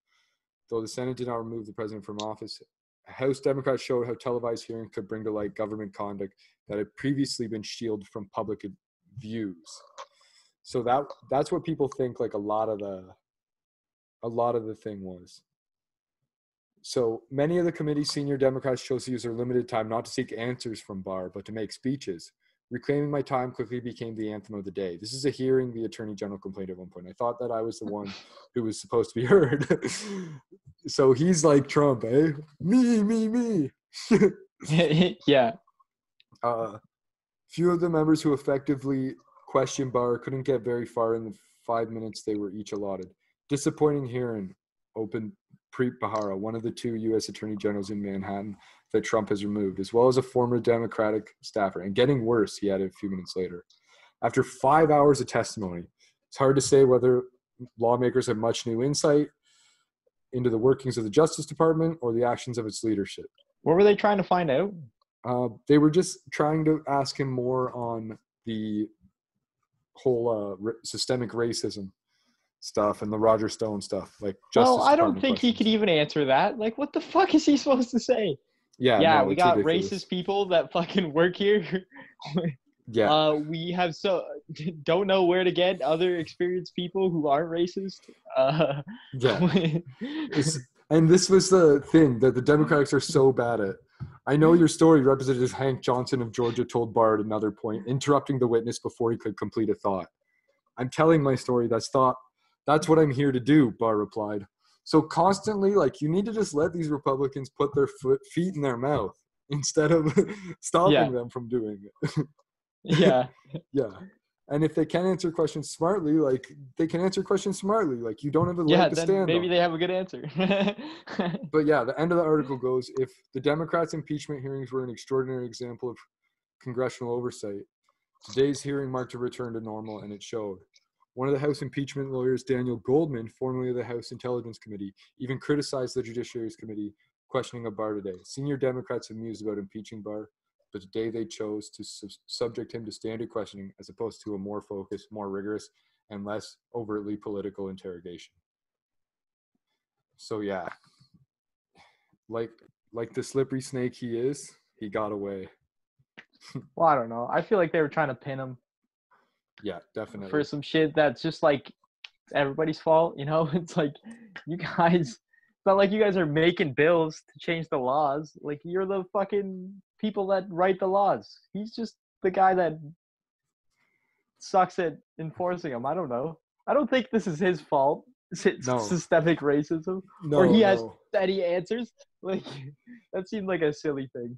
Though the Senate did not remove the president from office, House Democrats showed how televised hearings could bring to light government conduct that had previously been shielded from public views. So that's what people think like a lot of the thing was. So many of the committee's senior Democrats chose to use their limited time not to seek answers from Barr, but to make speeches. Reclaiming my time quickly became the anthem of the day. This is a hearing, the Attorney General complained at one point. I thought that I was the one who was supposed to be heard. So he's like Trump, eh? Me. Yeah. Few of the members who effectively questioned Barr couldn't get very far in the 5 minutes they were each allotted. Disappointing hearing, opened Preet Bharara, one of the two U.S. Attorney Generals in Manhattan that Trump has removed, as well as a former Democratic staffer. And getting worse, he added a few minutes later. After 5 hours of testimony, it's hard to say whether lawmakers have much new insight into the workings of the Justice Department or the actions of its leadership. What were they trying to find out? They were just trying to ask him more on the whole systemic racism stuff and the Roger Stone stuff. Like, I don't think he could even answer that. Like, what the fuck is he supposed to say? Yeah, we got ridiculous. Racist people that fucking work here. Yeah. We have don't know where to get other experienced people who aren't racist. Yeah. And this was the thing that the Democrats are so bad at. I know your story, Representative Hank Johnson of Georgia told Barr at another point, interrupting the witness before he could complete a thought. I'm telling my story. That's what I'm here to do, Barr replied. So constantly, like, you need to just let these Republicans put their feet in their mouth instead of stopping them from doing it. Yeah. Yeah. And if they can answer questions smartly, like, they can answer questions smartly. Like, you don't have a leg to stand maybe on. They have a good answer. But yeah, the end of the article goes, if the Democrats' impeachment hearings were an extraordinary example of congressional oversight, today's hearing marked a return to normal, and it showed. One of the House impeachment lawyers, Daniel Goldman, formerly of the House Intelligence Committee, even criticized the Judiciary's Committee questioning of Barr today. Senior Democrats have mused about impeaching Barr, but today they chose to subject him to standard questioning as opposed to a more focused, more rigorous, and less overtly political interrogation. So yeah, like the slippery snake he is, he got away. Well, I don't know. I feel like they were trying to pin him. Yeah, definitely. For some shit that's just like everybody's fault, you know? It's like, you guys, it's not like you guys are making bills to change the laws. Like, you're the fucking people that write the laws. He's just the guy that sucks at enforcing them. I don't know. I don't think this is his fault. It's systemic racism. Or he has steady answers. Like, that seemed like a silly thing.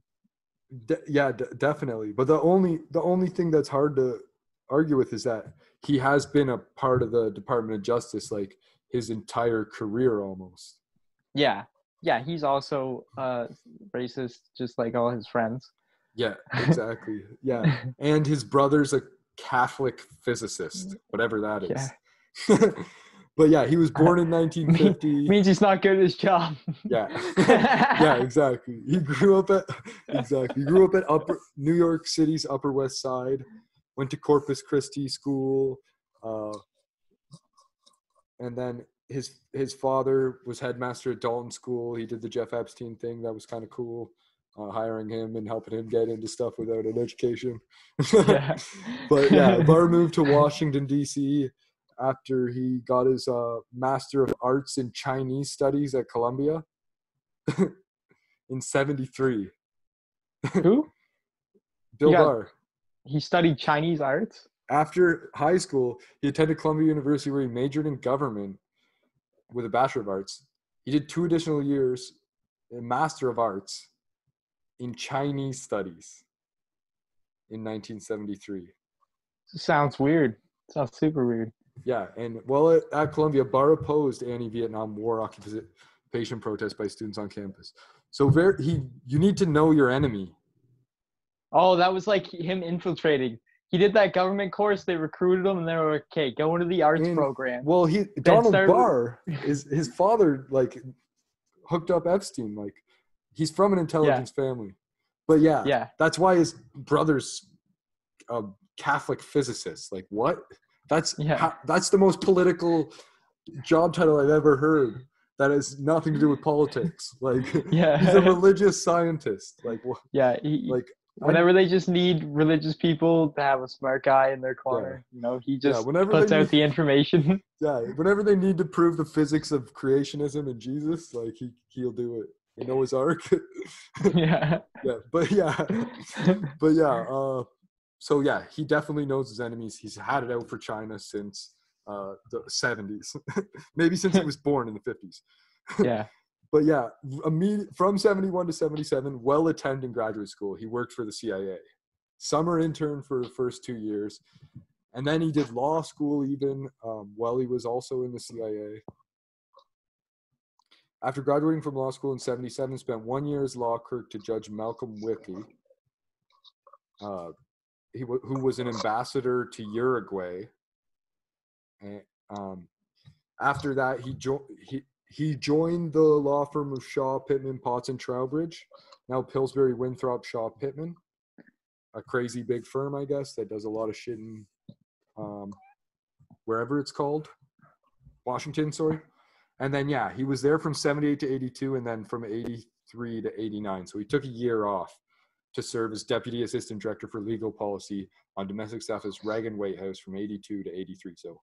Definitely. But the only thing that's hard to argue with is that he has been a part of the Department of Justice like his entire career almost. Yeah. Yeah, he's also racist, just like all his friends. Yeah, exactly. Yeah, and his brother's a Catholic physicist, whatever that is. Yeah. But yeah, he was born in 1950. Means he's not good at his job. Yeah, yeah, exactly. He grew up at New York City's Upper West Side. Went to Corpus Christi School, and then his father was headmaster at Dalton School. He did the Jeff Epstein thing. That was kind of cool, hiring him and helping him get into stuff without an education. Yeah. But yeah, Barr moved to Washington, D.C. after he got his Master of Arts in Chinese Studies at Columbia in 1973. Who? Bill Barr. He studied Chinese arts? After high school, he attended Columbia University where he majored in government with a Bachelor of Arts. He did 2 additional years, a Master of Arts in Chinese Studies in 1973. Sounds weird. Sounds super weird. Yeah, and while at Columbia, Barr opposed anti-Vietnam War occupation protests by students on campus. So you need to know your enemy. Oh, that was like him infiltrating. He did that government course. They recruited him, and they were like, "Okay, go into the arts program." Well, Donald Barr is his father like hooked up Epstein. Like he's from an intelligence family, but yeah, that's why his brother's a Catholic physicist. Like what? That's the most political job title I've ever heard. That has nothing to do with politics. Like he's a religious scientist. Like what? Yeah, whenever they just need religious people to have a smart guy in their corner, he just puts out the information. Yeah, whenever they need to prove the physics of creationism and Jesus, like he'll do it. Noah's Ark. Yeah. Yeah, but so yeah, he definitely knows his enemies. He's had it out for China since the 70s, maybe since he was born in the 50s. Yeah. But yeah, from 71 to 77, well-attended graduate school. He worked for the CIA. Summer intern for the first 2 years. And then he did law school even while he was also in the CIA. After graduating from law school in 77, spent 1 year as law clerk to Judge Malcolm Wicke, who was an ambassador to Uruguay. And after that, he joined the law firm of Shaw, Pittman, Potts, and Trowbridge, now Pillsbury, Winthrop, Shaw, Pittman, a crazy big firm, I guess, that does a lot of shit in wherever it's called, Washington, sorry. And then, yeah, he was there from 78 to 82 and then from 83 to 89. So he took a year off to serve as Deputy Assistant Director for Legal Policy on Domestic Staff as Reagan White House from 82 to 83. So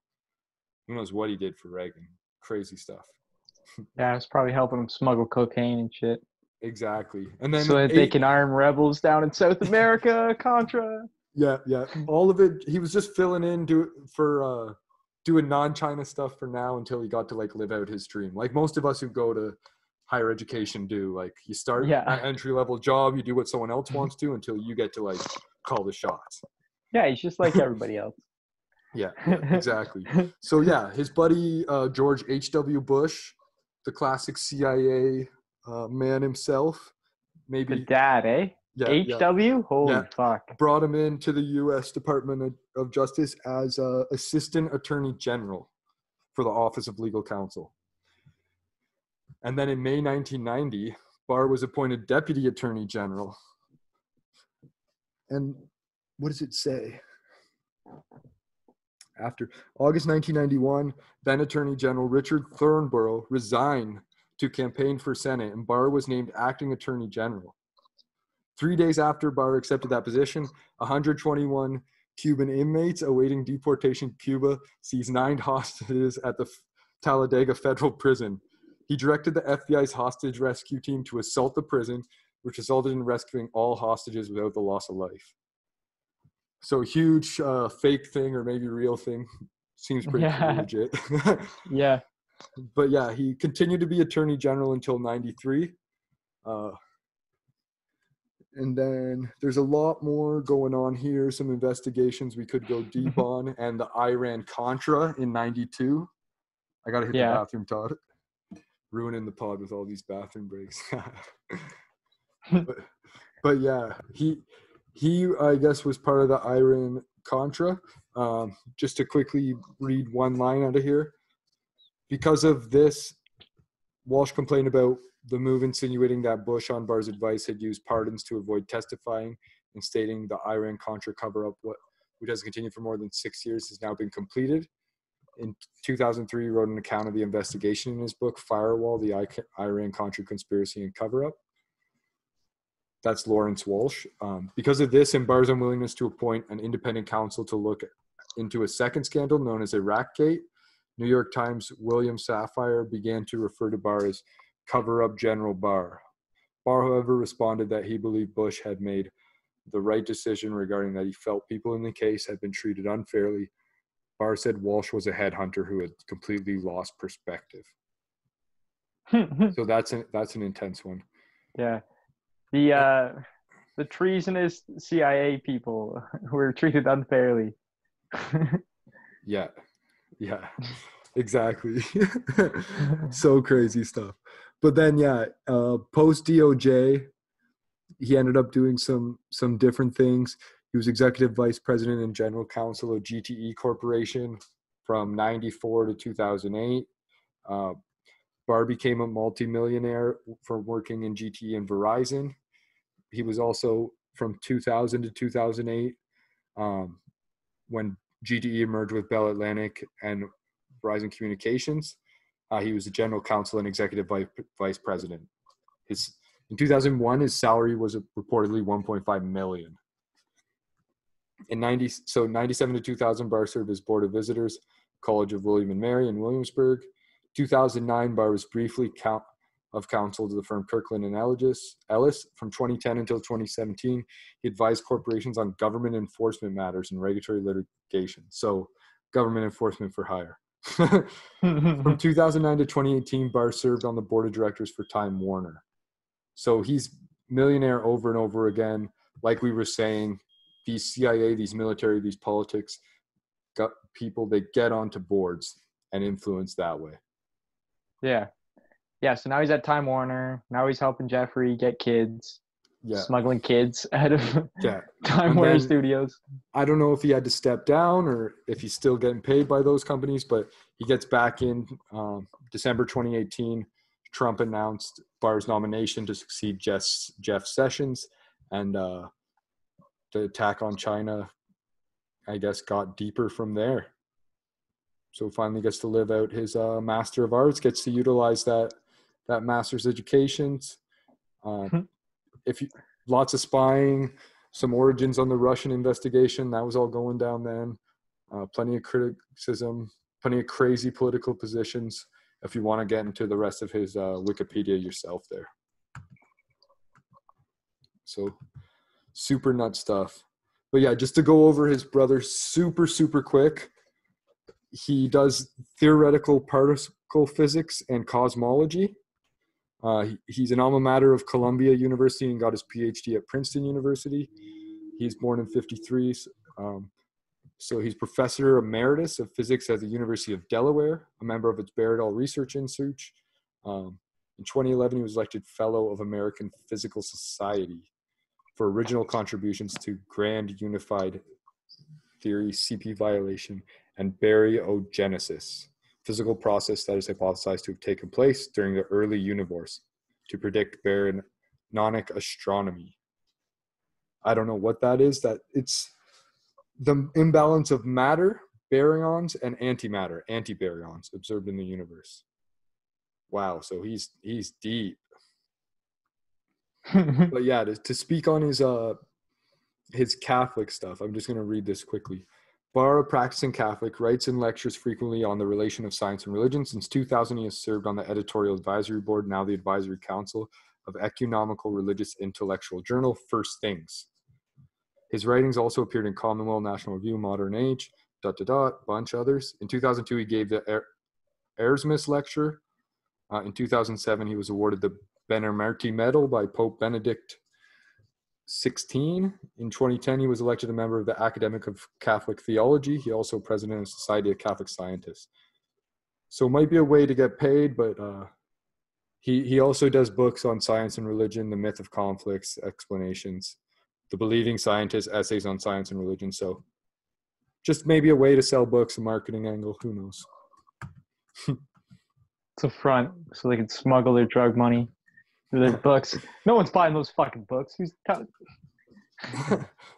who knows what he did for Reagan. Crazy stuff. Yeah, it's probably helping them smuggle cocaine and shit. Exactly. And then so that they can arm rebels down in South America, Contra. Yeah. All of it, he was just filling in doing non-China stuff for now until he got to like live out his dream. Like most of us who go to higher education do. Like you start an entry-level job, you do what someone else wants to until you get to like call the shots. Yeah, he's just like everybody else. Yeah, exactly. So yeah, his buddy George H.W. Bush, the classic CIA man himself, maybe the dad, eh? Yeah, H.W. Holy fuck! Brought him into the U.S. Department of Justice as Assistant Attorney General for the Office of Legal Counsel. And then in May 1990, Barr was appointed Deputy Attorney General. And what does it say? After August 1991, then Attorney General Richard Thornborough resigned to campaign for Senate, and Barr was named Acting Attorney General. 3 days after Barr accepted that position, 121 Cuban inmates awaiting deportation to Cuba seized 9 hostages at the Talladega Federal Prison. He directed the FBI's hostage rescue team to assault the prison, which resulted in rescuing all hostages without the loss of life. So huge fake thing or maybe real thing. Seems pretty legit. Yeah. But yeah, he continued to be Attorney General until 93. And then there's a lot more going on here, some investigations we could go deep on, and the Iran-Contra in 92. I got to hit the bathroom, Todd. ruining the pod with all these bathroom breaks. but yeah, he I guess was part of the Iran Contra. Just to quickly read one line out of here. Because of this, Walsh complained about the move, insinuating that Bush, on Barr's advice, had used pardons to avoid testifying, and stating the Iran-Contra cover-up, which has continued for more than 6 years, has now been completed. In 2003, he wrote an account of the investigation in his book, Firewall, the Iran-Contra Conspiracy and Cover-Up. That's Lawrence Walsh. Because of this and Barr's unwillingness to appoint an independent counsel to look into a second scandal known as Iraqgate, New York Times' William Safire began to refer to Barr as cover-up General Barr. Barr, however, responded that he believed Bush had made the right decision regarding that he felt people in the case had been treated unfairly. Barr said Walsh was a headhunter who had completely lost perspective. So that's an intense one. Yeah. The treasonous CIA people who were treated unfairly. Yeah, exactly. So crazy stuff. But then, post DOJ, he ended up doing some different things. He was executive vice president and general counsel of GTE Corporation from 1994 to 2008. Barr became a multimillionaire from working in GTE and Verizon. He was also from 2000 to 2008 when GTE merged with Bell Atlantic and Verizon Communications. He was the general counsel and executive vice president. In 2001, his salary was reportedly $1.5 million. In 97 to 2000, Barr served as board of visitors, College of William and Mary in Williamsburg. 2009, Barr was briefly of counsel to the firm Kirkland and Ellis. From 2010 until 2017, he advised corporations on government enforcement matters and regulatory litigation. So, government enforcement for hire. From 2009 to 2018, Barr served on the board of directors for Time Warner. So he's millionaire over and over again. Like we were saying, these CIA, these military, these politics, got people, they get onto boards and influence that way. Yeah. So now he's at Time Warner. Now he's helping Jeffrey get kids. Yeah. Smuggling kids out of Time Warner Studios. I don't know if he had to step down or if he's still getting paid by those companies, but he gets back in December 2018. Trump announced Barr's nomination to succeed Jeff Sessions, and the attack on China, I guess, got deeper from there. So finally gets to live out his Master of Arts, gets to utilize that master's educations. Lots of spying, some origins on the Russian investigation, that was all going down then. Plenty of criticism, plenty of crazy political positions. If you want to get into the rest of his Wikipedia yourself there. So super nut stuff. But yeah, just to go over his brother super, super quick. He does theoretical particle physics and cosmology. He's an alma mater of Columbia University and got his PhD at Princeton University. He's born in 1953. So he's professor emeritus of physics at the University of Delaware, a member of its Barrett Research Institute. In 2011, he was elected Fellow of American Physical Society for original contributions to Grand Unified Theory, CP violation, and baryogenesis, physical process that is hypothesized to have taken place during the early universe to predict baryonic astronomy. I don't know what that is. That it's the imbalance of matter, baryons, and antimatter, antibaryons, observed in the universe. Wow, so he's deep. But yeah, to speak on his Catholic stuff, I'm just going to read this quickly. Barr, a practicing Catholic, writes and lectures frequently on the relation of science and religion. Since 2000, he has served on the editorial advisory board, now the advisory council of Economical Religious Intellectual Journal, First Things. His writings also appeared in Commonwealth, National Review, Modern Age, bunch others. In 2002, he gave the Erasmus Lecture. In 2007, he was awarded the Benemeriti Medal by Pope Benedict XVI. In 2010, he was elected a member of the Academic of Catholic Theology. He also president of the Society of Catholic Scientists. So it might be a way to get paid, but He also does books on science and religion, the myth of conflicts, explanations, the believing scientist, essays on science and religion. So just maybe a way to sell books, a marketing angle. Who knows? It's a front so they can smuggle their drug money through their books. No one's buying those fucking books.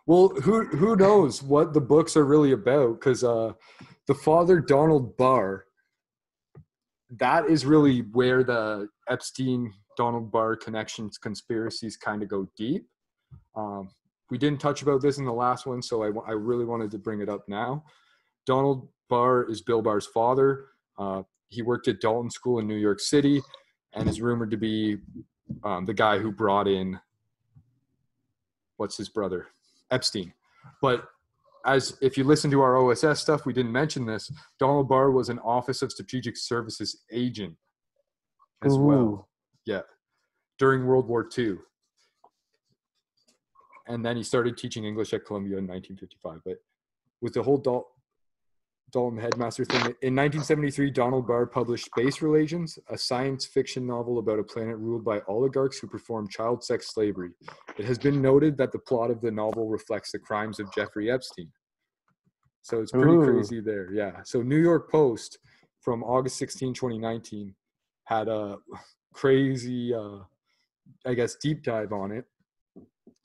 Well, who knows what the books are really about? Because the father, Donald Barr, that is really where the Epstein-Donald Barr connections, conspiracies kind of go deep. We didn't touch about this in the last one, so I really wanted to bring it up now. Donald Barr is Bill Barr's father. He worked at Dalton School in New York City and is rumored to be the guy who brought in, what's his brother? Epstein. But if you listen to our OSS stuff, we didn't mention this. Donald Barr was an Office of Strategic Services agent as well. Yeah. During World War II. And then he started teaching English at Columbia in 1955. But with the whole Dalton headmaster thing, in 1973, Donald Barr published Space Relations, a science fiction novel about a planet ruled by oligarchs who perform child sex slavery. It has been noted that the plot of the novel reflects the crimes of Jeffrey Epstein. So it's pretty crazy there. Yeah. So New York Post from August 16, 2019 had a crazy, deep dive on it.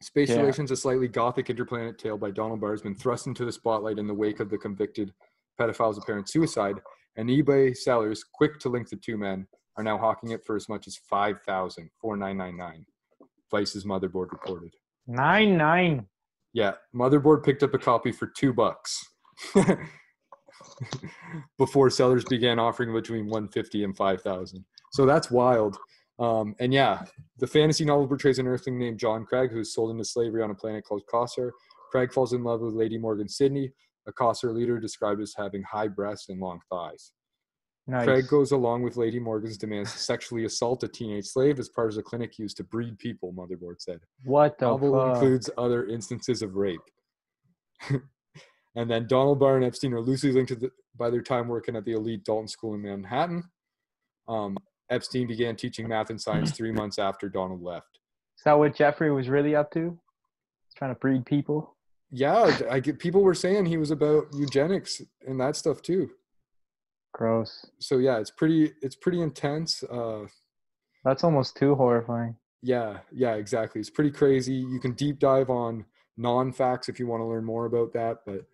Space Relations, a slightly gothic interplanet tale by Donald Barr, has been thrust into the spotlight in the wake of the convicted pedophile's apparent suicide, and eBay sellers, quick to link the two men, are now hawking it for as much as $5,000, Vice's Motherboard reported. 99. Yeah, Motherboard picked up a copy for $2 before sellers began offering between $150 and $5,000. So that's wild. And yeah, the fantasy novel portrays an earthling named John Craig who's sold into slavery on a planet called Kossar. Craig falls in love with Lady Morgan Sidney, a Kossar leader described as having high breasts and long thighs. Nice. Craig goes along with Lady Morgan's demands to sexually assault a teenage slave as part of a clinic used to breed people, Motherboard said. What the novel fuck? Includes other instances of rape. And then Donald Barr and Epstein are loosely linked by their time working at the elite Dalton School in Manhattan. Epstein began teaching math and science 3 months after Donald left. Is that what Jeffrey was really up to? He's trying to breed people? Yeah, people were saying he was about eugenics and that stuff too. Gross. So yeah, it's pretty intense. That's almost too horrifying. Yeah, exactly. It's pretty crazy. You can deep dive on non-facts if you want to learn more about that, but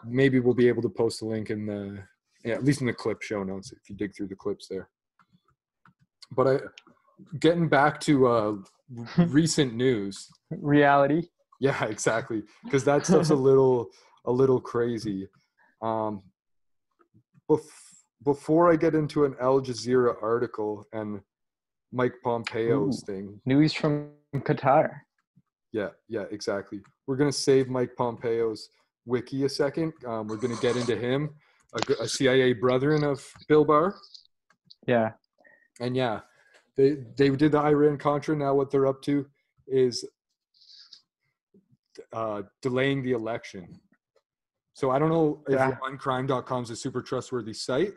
maybe we'll be able to post a link in at least in the clip show notes if you dig through the clips there. But getting back to recent news. Reality. Yeah, exactly. Because that stuff's a little crazy. Before I get into an Al Jazeera article and Mike Pompeo's thing. News from Qatar. Yeah, exactly. We're going to save Mike Pompeo's wiki a second. We're going to get into him, a CIA brethren of Bill Barr. Yeah. And yeah, they did the Iran-Contra. Now what they're up to is delaying the election. So I don't know if oncrime.com is a super trustworthy site,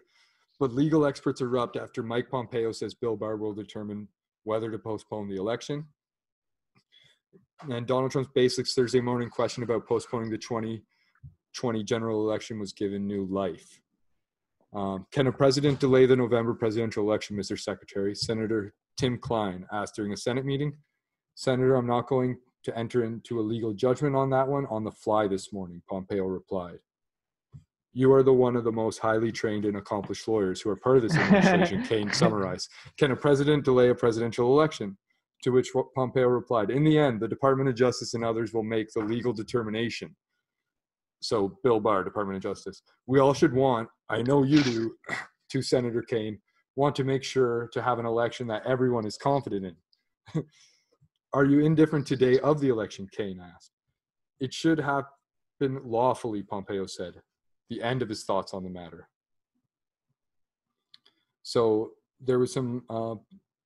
but legal experts erupt after Mike Pompeo says Bill Barr will determine whether to postpone the election. And Donald Trump's basic Thursday morning question about postponing the 2020 general election was given new life. Can a president delay the November presidential election, Mr. Secretary? Senator Tim Klein asked during a Senate meeting. Senator, I'm not going to enter into a legal judgment on that one on the fly this morning, Pompeo replied. You are one of the most highly trained and accomplished lawyers who are part of this administration, Kane summarized. Can a president delay a presidential election? To which Pompeo replied, in the end, the Department of Justice and others will make the legal determination. So Bill Barr, Department of Justice. We all should want, I know you do, to Senator Kane, want to make sure to have an election that everyone is confident in. Are you indifferent today of the election, Kane asked. It should happen lawfully, Pompeo said, the end of his thoughts on the matter. So there was some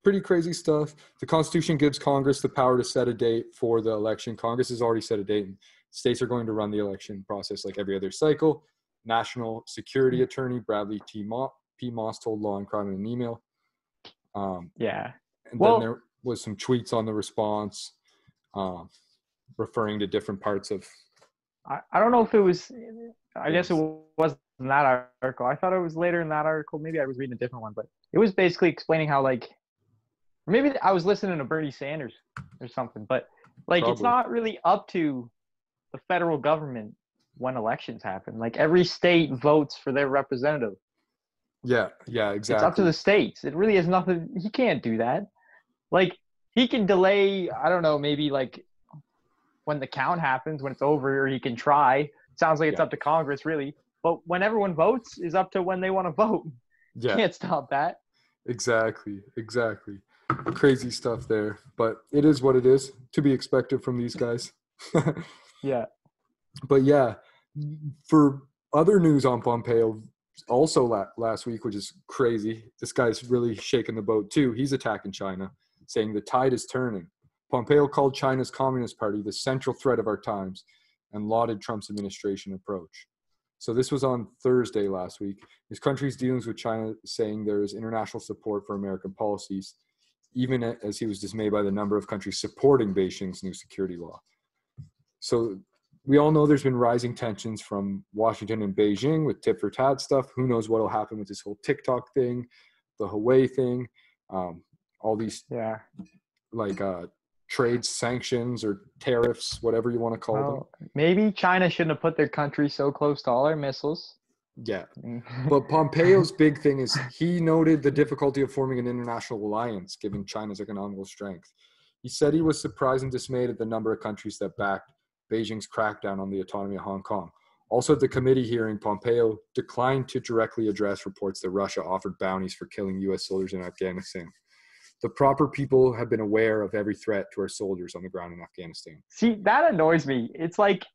pretty crazy stuff. The Constitution gives Congress the power to set a date for the election. Congress has already set a date, and states are going to run the election process like every other cycle. National Security Attorney Bradley P. Moss told Law and Crime in an email. Yeah. And Well, then there was some tweets on the response, referring to different parts of. I don't know if it was. I guess it wasn't in that article. I thought it was later in that article. Maybe I was reading a different one, but it was basically explaining how maybe I was listening to Bernie Sanders or something. But it's Probably. not really up to the federal government when elections happen. Like every state votes for their representative. Yeah, It's up to exactly. the states. It really has nothing. He can't do that. Like he can delay. I don't know. Maybe when the count happens, when it's over, or he can try. Sounds like it's up to Congress, really. But when everyone votes, is up to when they want to vote. Yeah. Can't stop that. Exactly. Crazy stuff there, but it is what it is, to be expected from these guys. Yeah. But yeah, for other news on Pompeo, also last week, which is crazy, this guy's really shaking the boat too. He's attacking China, saying the tide is turning. Pompeo called China's Communist Party the central threat of our times and lauded Trump's administration approach. So this was on Thursday last week. His country's dealings with China, saying there is international support for American policies, even as he was dismayed by the number of countries supporting Beijing's new security law. So we all know there's been rising tensions from Washington and Beijing with tit for tat stuff. Who knows what will happen with this whole TikTok thing, the Huawei thing, all these trade sanctions or tariffs, whatever you want to call them. Maybe China shouldn't have put their country so close to all our missiles. Yeah. But Pompeo's big thing is he noted the difficulty of forming an international alliance, given China's economic strength. He said he was surprised and dismayed at the number of countries that backed Beijing's crackdown on the autonomy of Hong Kong. Also, at the committee hearing, Pompeo declined to directly address reports that Russia offered bounties for killing U.S. soldiers in Afghanistan. The proper people have been aware of every threat to our soldiers on the ground in Afghanistan. See, that annoys me. It's like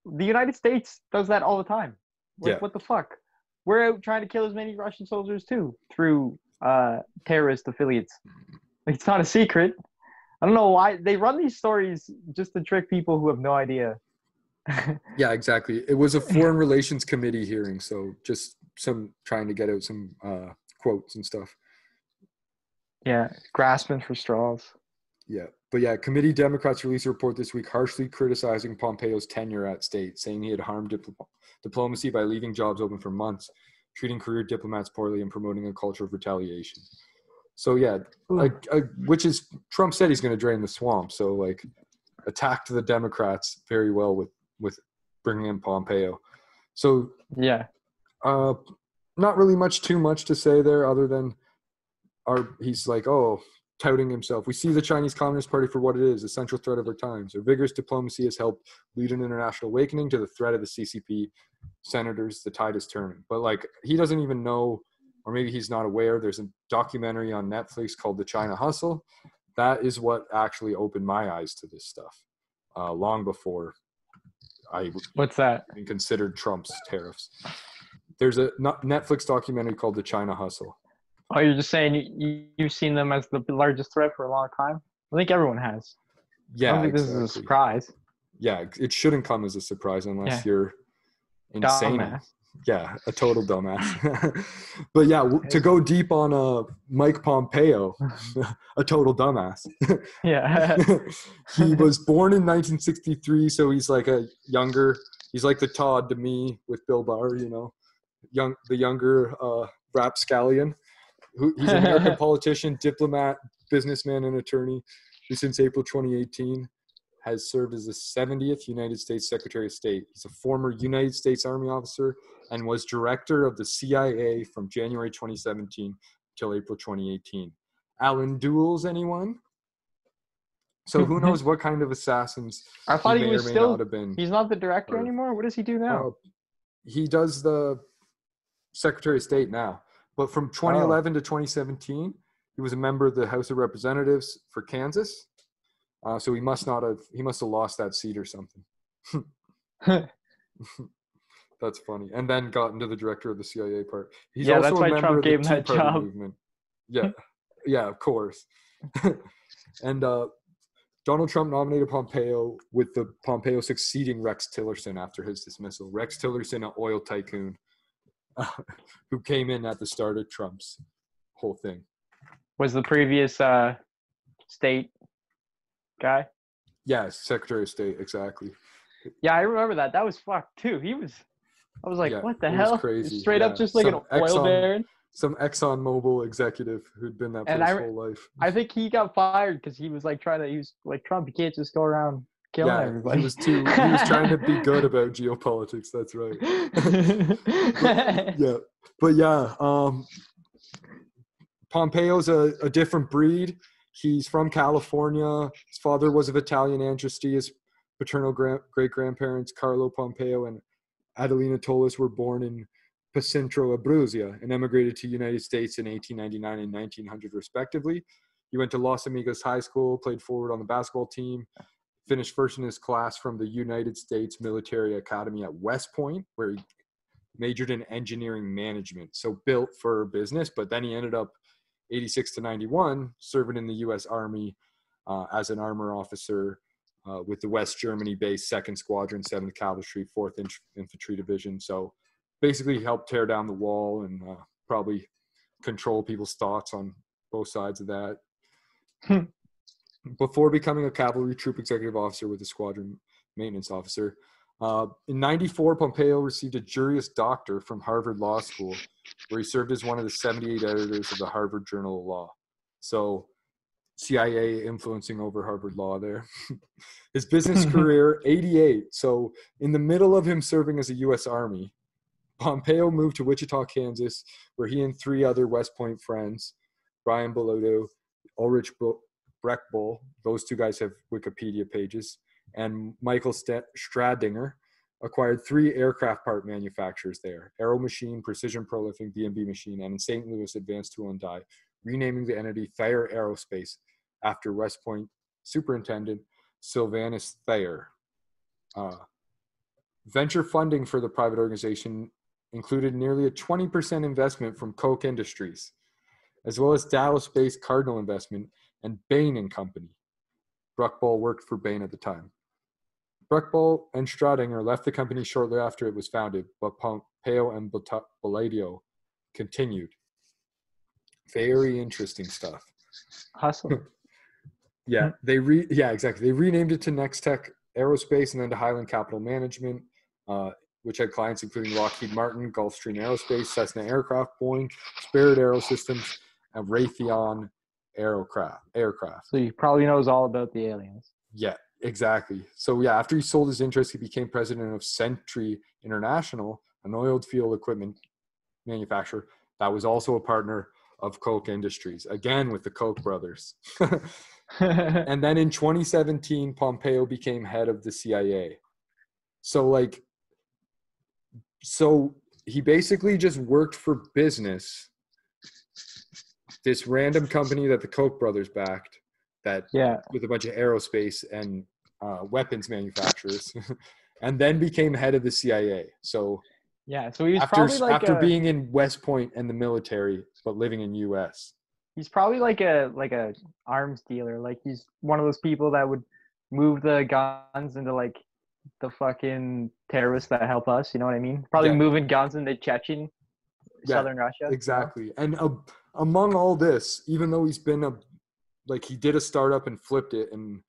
the United States does that all the time. What the fuck? We're out trying to kill as many Russian soldiers too through terrorist affiliates. It's not a secret. I don't know why they run these stories just to trick people who have no idea. Yeah, exactly. It was a Foreign Relations Committee hearing, so just trying to get out some quotes and stuff. Yeah, grasping for straws. Yeah, but yeah, committee Democrats released a report this week harshly criticizing Pompeo's tenure at state, saying he had harmed diplomacy by leaving jobs open for months, treating career diplomats poorly, and promoting a culture of retaliation. So yeah, which is Trump said he's going to drain the swamp. So attacked the Democrats very well with bringing in Pompeo. So yeah, not really too much to say there other than he's touting himself. We see the Chinese Communist Party for what it is, a central threat of our times. Their vigorous diplomacy has helped lead an international awakening to the threat of the CCP senators. The tide is turning. But he doesn't even know, or maybe he's not aware, there's a documentary on Netflix called The China Hustle. That is what actually opened my eyes to this stuff long before I What's that? considered Trump's tariffs. There's a Netflix documentary called The China Hustle. Oh, you're just saying you've seen them as the largest threat for a long time? I think everyone has. Yeah, I don't think this is a surprise. Yeah, it shouldn't come as a surprise unless you're insane. Dumbass. Yeah, a total dumbass. But yeah, to go deep on Mike Pompeo, a total dumbass. Yeah. He was born in 1963, so he's he's like the Todd to me with Bill Barr, the younger rapscallion. He's an American politician, diplomat, businessman, and attorney who since April 2018 has served as the 70th United States Secretary of State. He's a former United States Army officer and was director of the CIA from January 2017 till April 2018. Alan Dulles, anyone? So who knows what kind of assassins I thought he was still, not have been. He's not the director anymore? What does he do now? He does the Secretary of State now. But from 2011 to 2017, he was a member of the House of Representatives for Kansas. So he must have lost that seat or something. That's funny. And then got into the director of the CIA part. He's also that's why a member Trump of the gave him that Tea Party job. movement. Yeah, of course. And Donald Trump nominated Pompeo, with the Pompeo succeeding Rex Tillerson after his dismissal. Rex Tillerson, an oil tycoon who came in at the start of Trump's whole thing. Was the previous state guy. Yeah, Secretary of State, exactly. Yeah, I remember that. That was fucked too. I was like, Yeah, what the it was hell? crazy. Straight up Yeah, just like an oil baron. some ExxonMobil executive who'd been that for And his whole life. I think he got fired because he was like he was like, Trump, you can't just go around killing Yeah, everybody. he was trying to be good about geopolitics. That's right. but yeah, Pompeo's a different breed. He's from California. His father was of Italian ancestry. His paternal great-grandparents, Carlo Pompeo and Adelina Tolis, were born in Pacentro, Abruzia, and emigrated to the United States in 1899 and 1900, respectively. He went to Los Amigos High School, played forward on the basketball team, finished first in his class from the United States Military Academy at West Point, where he majored in engineering management, so built for business. But then he ended up 86 to 91 serving in the U.S. Army as an armor officer with the West Germany-based 2nd Squadron, 7th Cavalry, 4th Infantry Division. So basically helped tear down the wall and probably control people's thoughts on both sides of that. Before becoming a cavalry troop executive officer with the squadron maintenance officer. In 94, Pompeo received a Juris Doctor from Harvard Law School, where he served as one of the 78 editors of the Harvard Journal of Law. So CIA influencing over Harvard Law there. His business career, 88. So in the middle of him serving as a U.S. Army, Pompeo moved to Wichita, Kansas, where he and 3 other West Point friends, Brian Bellotto, Ulrich Breckbull, those 2 guys have Wikipedia pages, and Michael Stradinger, acquired 3 aircraft part manufacturers there: Aero Machine, Precision Prolifting, B&B Machine, and in St. Louis, Advanced Tool and Die, renaming the entity Thayer Aerospace after West Point Superintendent Sylvanus Thayer. Venture funding for the private organization included nearly a 20% investment from Koch Industries, as well as Dallas-based Cardinal Investment and Bain and Company. Breckbull worked for Bain at the time. Breckbull and Stradinger left the company shortly after it was founded, but Pompeo and Bellotto continued. Very interesting stuff. Hustle. Yeah, exactly. They renamed it to Next Tech Aerospace and then to Highland Capital Management, which had clients including Lockheed Martin, Gulfstream Aerospace, Cessna Aircraft, Boeing, Spirit Aerosystems, and Raytheon Aircraft. So he probably knows all about the aliens. Yeah, exactly. So yeah, after he sold his interest, he became president of Sentry International, an oiled field equipment manufacturer that was also a partner of Koch Industries, again with the Koch brothers. And then in 2017, Pompeo became head of the CIA. So he basically just worked for business, this random company that the Koch brothers backed, with a bunch of aerospace and weapons manufacturers, and then became head of the CIA. So so he was probably after being in West Point and the military, but living in U.S. He's probably like a arms dealer. Like he's one of those people that would move the guns into like the fucking terrorists that help us. You know what I mean? Probably moving guns into Chechen, southern Russia. Exactly. You know? And among all this, even though he's been he did a startup and flipped it, and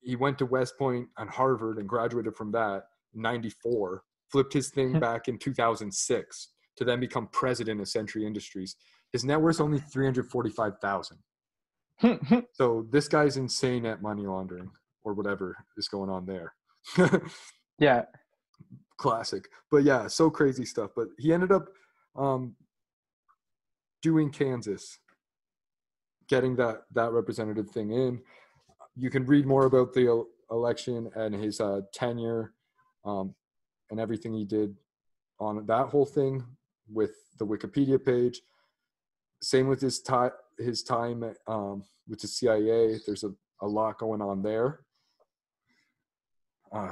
he went to West Point and Harvard and graduated from that in 94, flipped his thing back in 2006 to then become president of Sentry Industries. His net worth is only $345,000. So this guy's insane at money laundering or whatever is going on there. Yeah. Classic. But yeah, so crazy stuff. But he ended up doing Kansas, getting that representative thing in. You can read more about the election and his tenure and everything he did on that whole thing with the Wikipedia page. Same with his time with the CIA. There's a lot going on there.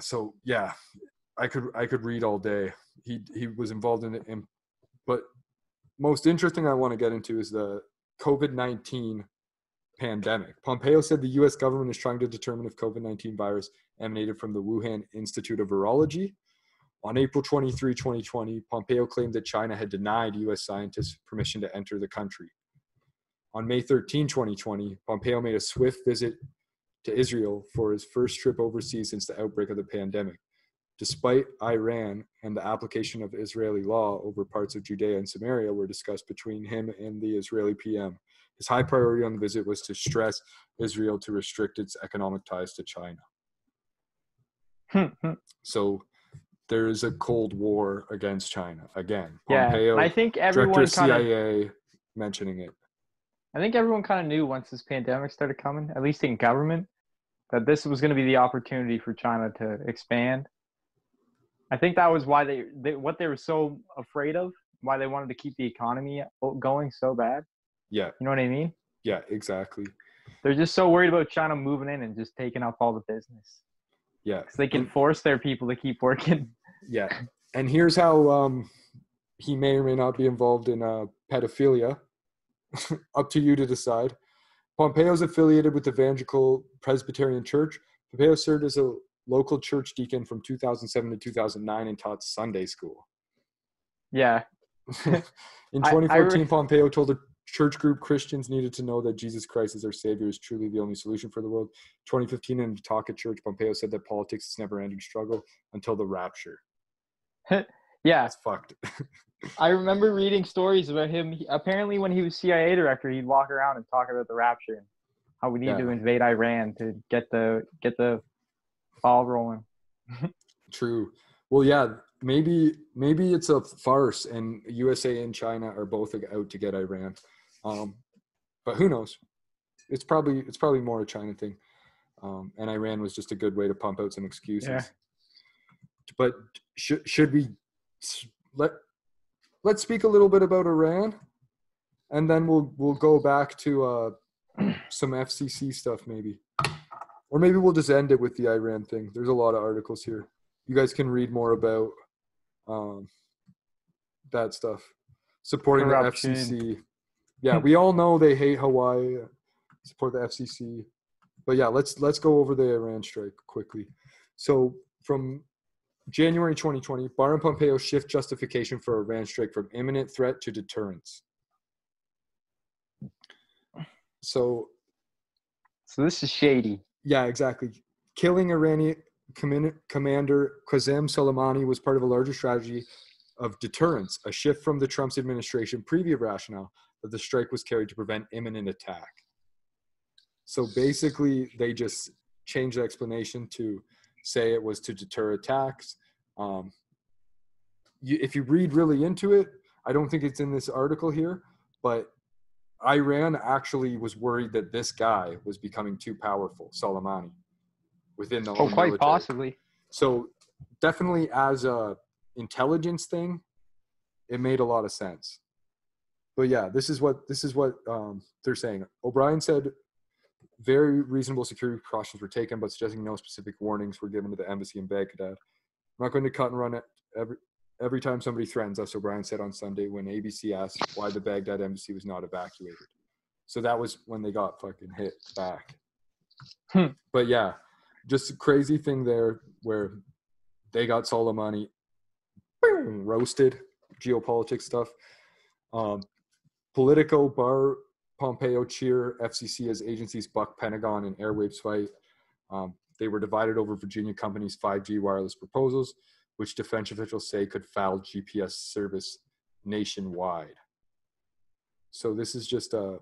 So yeah, I could read all day. He was involved in it, but most interesting I want to get into is the COVID-19 pandemic. Pompeo said the U.S. government is trying to determine if COVID-19 virus emanated from the Wuhan Institute of Virology. On April 23, 2020, Pompeo claimed that China had denied U.S. scientists permission to enter the country. On May 13, 2020, Pompeo made a swift visit to Israel for his first trip overseas since the outbreak of the pandemic. Despite Iran and the application of Israeli law over parts of Judea and Samaria were discussed between him and the Israeli PM. His high priority on the visit was to stress Israel to restrict its economic ties to China. So there is a Cold War against China again. Pompeo, I think director everyone of CIA, mentioning it. I think everyone kind of knew once this pandemic started coming, at least in government, that this was going to be the opportunity for China to expand. I think that was why what they were so afraid of, why they wanted to keep the economy going so bad. Yeah. You know what I mean? Yeah, exactly. They're just so worried about China moving in and just taking up all the business. Yeah. Because they can force their people to keep working. Yeah. And here's how he may or may not be involved in pedophilia. Up to you to decide. Pompeo is affiliated with the Evangelical Presbyterian Church. Pompeo served as a local church deacon from 2007 to 2009 and taught Sunday school. Yeah. In 2014, Pompeo told a church group Christians needed to know that Jesus Christ as our Savior is truly the only solution for the world. 2015, in the Toke church, Pompeo said that politics is never-ending struggle until the rapture. Yeah. It's fucked. I remember reading stories about him. Apparently, when he was CIA director, he'd walk around and talk about the rapture and how we need to invade Iran to get the ball rolling. True. Well, yeah, maybe it's a farce, and USA and China are both out to get Iran. But who knows? It's probably more a China thing, and Iran was just a good way to pump out some excuses. Yeah. But should we let's speak a little bit about Iran, and then we'll go back to some FCC stuff maybe, or maybe we'll just end it with the Iran thing. There's a lot of articles here. You guys can read more about that stuff. Supporting Corruption. The FCC. Yeah, we all know they hate Hawaii. Support the FCC. But yeah, let's go over the Iran strike quickly. So from January 2020, Barr and Pompeo shift justification for Iran strike from imminent threat to deterrence. So this is shady. Yeah, exactly. Killing Iranian commander Qasem Soleimani was part of a larger strategy of deterrence, a shift from the Trump administration previous rationale that the strike was carried to prevent imminent attack. So basically, they just changed the explanation to say it was to deter attacks. If you read really into it, I don't think it's in this article here, but Iran actually was worried that this guy was becoming too powerful, Soleimani, within the quite military. Possibly. So definitely as a intelligence thing, it made a lot of sense. But yeah, this is what they're saying. O'Brien said very reasonable security precautions were taken, but suggesting no specific warnings were given to the embassy in Baghdad. I'm not going to cut and run it every time somebody threatens us, O'Brien said on Sunday when ABC asked why the Baghdad embassy was not evacuated. So that was when they got fucking hit back. But yeah, just a crazy thing there where they got Soleimani roasted, geopolitics stuff. Politico, Barr, Pompeo cheer FCC as agencies buck Pentagon and airwaves fight. They were divided over Virginia company's 5G wireless proposals, which defense officials say could foul GPS service nationwide. So this is just a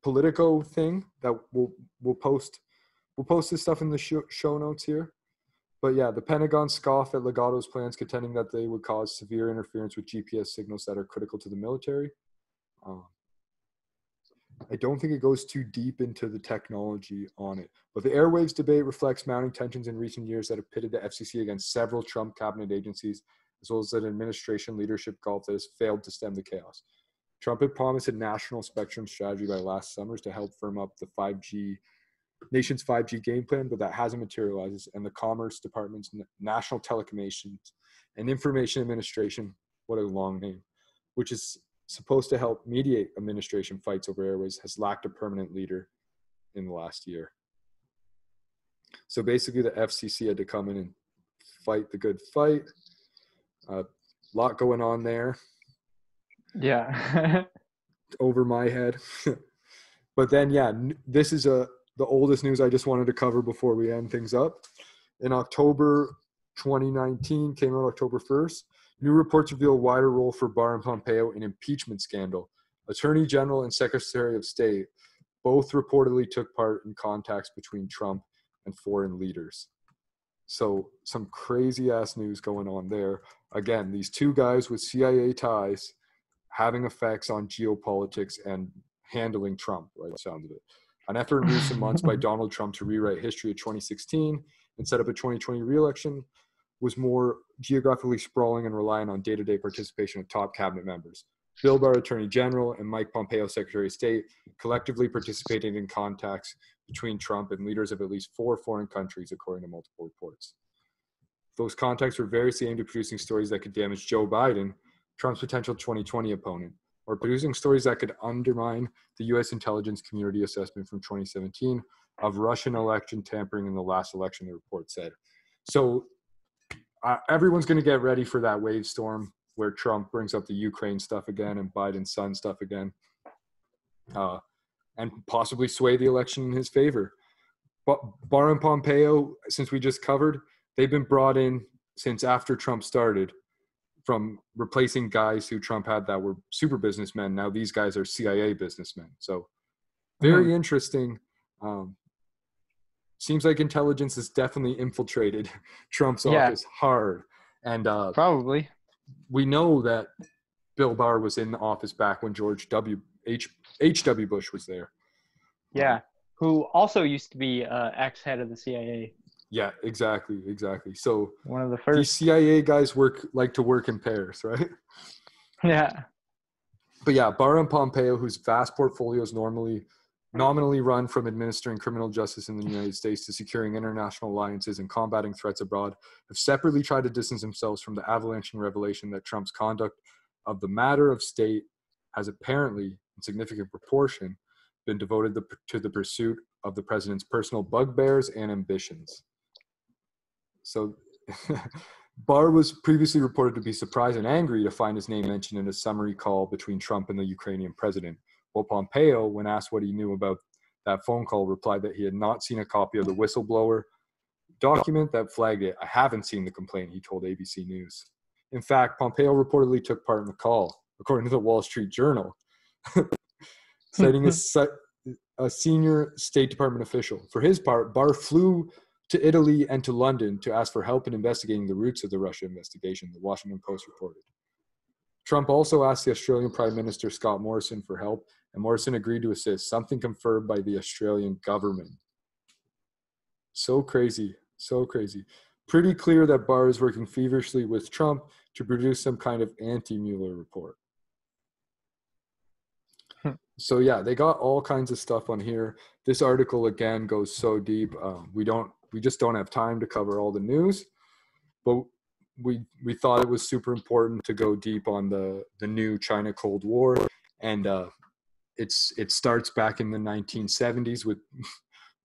Politico thing that we'll post this stuff in the show notes here. But yeah, the Pentagon scoffed at Legato's plans, contending that they would cause severe interference with GPS signals that are critical to the military. I don't think it goes too deep into the technology on it. But the airwaves debate reflects mounting tensions in recent years that have pitted the FCC against several Trump cabinet agencies, as well as an administration leadership gulf that has failed to stem the chaos. Trump had promised a national spectrum strategy by last summer to help firm up the nation's 5G game plan, but that hasn't materialized. And the Commerce Department's National Telecommunications and Information Administration, what a long name, which is supposed to help mediate administration fights over airways, has lacked a permanent leader in the last year. So basically the FCC had to come in and fight the good fight. A lot going on there. Yeah. Over my head. But then, this is the oldest news I just wanted to cover before we end things up. In October 2019, came out October 1st, new reports reveal a wider role for Barr and Pompeo in impeachment scandal. Attorney General and Secretary of State both reportedly took part in contacts between Trump and foreign leaders. So some crazy ass news going on there. Again, these two guys with CIA ties having effects on geopolitics and handling Trump, right? Sounds of it. An effort in recent months by Donald Trump to rewrite history of 2016 and set up a 2020 re-election was more geographically sprawling and reliant on day-to-day participation of top cabinet members. Bill Barr, Attorney General, and Mike Pompeo, Secretary of State, collectively participated in contacts between Trump and leaders of at least 4 foreign countries, according to multiple reports. Those contacts were variously aimed at producing stories that could damage Joe Biden, Trump's potential 2020 opponent, or producing stories that could undermine the U.S. intelligence community assessment from 2017 of Russian election tampering in the last election, the report said. So everyone's going to get ready for that wave storm where Trump brings up the Ukraine stuff again and Biden's son stuff again, and possibly sway the election in his favor. But Barr and Pompeo, since we just covered, they've been brought in since after Trump started, from replacing guys who Trump had that were super businessmen. Now these guys are CIA businessmen. So very interesting. Seems like intelligence has definitely infiltrated Trump's office hard. And probably. We know that Bill Barr was in the office back when George H.W. Bush was there. Yeah, who also used to be ex-head of the CIA. Yeah, exactly. So one of the first. These CIA guys like to work in pairs, right? Yeah. But yeah, Barr and Pompeo, whose vast portfolios nominally run from administering criminal justice in the United States to securing international alliances and combating threats abroad, have separately tried to distance themselves from the avalanching revelation that Trump's conduct of the matter of state has apparently, in significant proportion, been devoted to the pursuit of the president's personal bugbears and ambitions. So Barr was previously reported to be surprised and angry to find his name mentioned in a summary call between Trump and the Ukrainian president. While Pompeo, when asked what he knew about that phone call, replied that he had not seen a copy of the whistleblower document that flagged it. I haven't seen the complaint, he told ABC News. In fact, Pompeo reportedly took part in the call, according to the Wall Street Journal, citing a senior State Department official. For his part, Barr flew to Italy and to London to ask for help in investigating the roots of the Russia investigation, the Washington Post reported. Trump also asked the Australian Prime Minister Scott Morrison for help, and Morrison agreed to assist, something confirmed by the Australian government. So crazy. Pretty clear that Barr is working feverishly with Trump to produce some kind of anti-Mueller report. So yeah, they got all kinds of stuff on here. This article again goes so deep. We just don't have time to cover all the news, but we thought it was super important to go deep on the new China Cold War, and it starts back in the 1970s with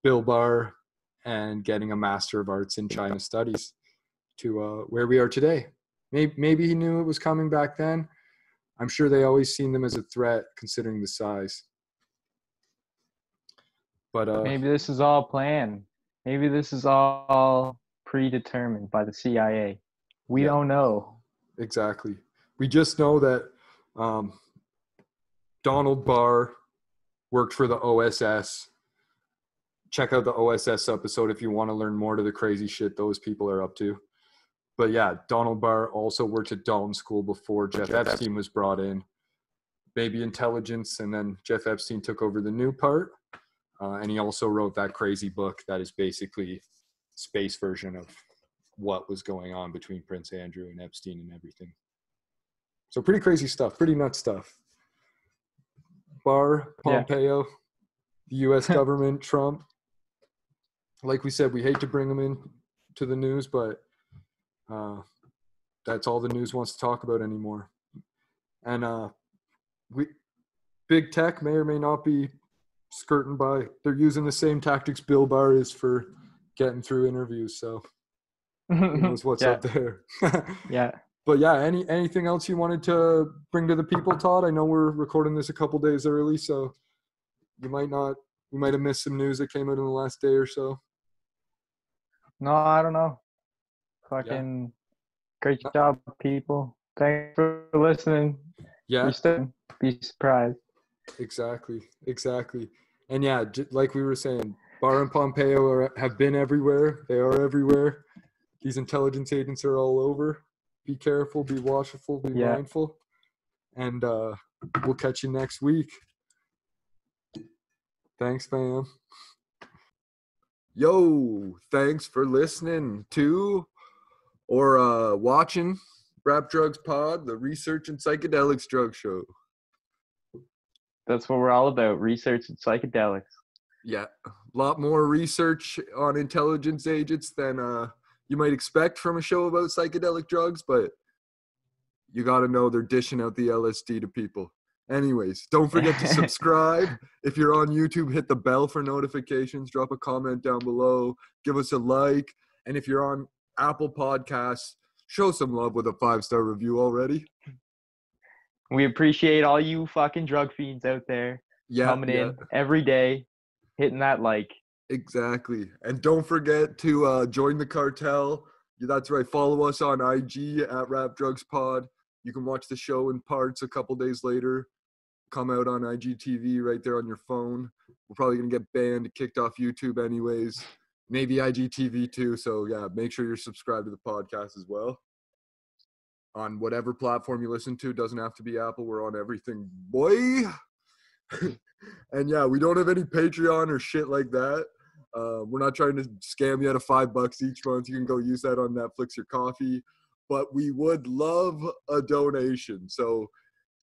Bill Barr and getting a Master of Arts in China Studies to where we are today. Maybe he knew it was coming back then. I'm sure they always seen them as a threat considering the size. But maybe this is all planned. Maybe this is all predetermined by the CIA. We don't know. Exactly. We just know that Donald Barr worked for the OSS. Check out the OSS episode if you want to learn more to the crazy shit those people are up to. But yeah, Donald Barr also worked at Dalton School before Jeff Epstein was brought in. Baby intelligence, and then Jeff Epstein took over the new part. And he also wrote that crazy book that is basically space version of what was going on between Prince Andrew and Epstein and everything. So pretty crazy stuff, pretty nuts stuff. Barr, Pompeo, the U.S. government, Trump. Like we said, we hate to bring them in to the news, but that's all the news wants to talk about anymore. And big tech may or may not be skirting by. They're using the same tactics Bill Barr is for getting through interviews, so who knows what's up there. Yeah. But yeah, anything else you wanted to bring to the people, Todd? I know we're recording this a couple days early, so you might have missed some news that came out in the last day or so. No, I don't know. Fucking great job, people. Thanks for listening. Yeah. You're still be surprised. Exactly. And yeah, like we were saying, Barr and Pompeo have been everywhere. They are everywhere. These intelligence agents are all over. Be careful, be watchful, be mindful. And we'll catch you next week. Thanks, fam. Yo, thanks for listening to or watching Rap Drugs Pod, the research and psychedelics drug show. That's what we're all about, research and psychedelics. Yeah, a lot more research on intelligence agents than you might expect from a show about psychedelic drugs, but you got to know they're dishing out the LSD to people. Anyways, don't forget to subscribe. If you're on YouTube, hit the bell for notifications. Drop a comment down below. Give us a like. And if you're on Apple Podcasts, show some love with a 5-star review already. We appreciate all you fucking drug fiends out there coming in every day, hitting that like. Exactly. And don't forget to join the cartel. That's right. Follow us on IG at therapdrugspod. You can watch the show in parts a couple days later. Come out on IGTV right there on your phone. We're probably going to get banned, kicked off YouTube anyways. Maybe IGTV too. So yeah, make sure you're subscribed to the podcast as well. On whatever platform you listen to. Doesn't have to be Apple. We're on everything, boy. And yeah, we don't have any Patreon or shit like that. We're not trying to scam you out of $5 each month. You can go use that on Netflix or coffee. But we would love a donation. So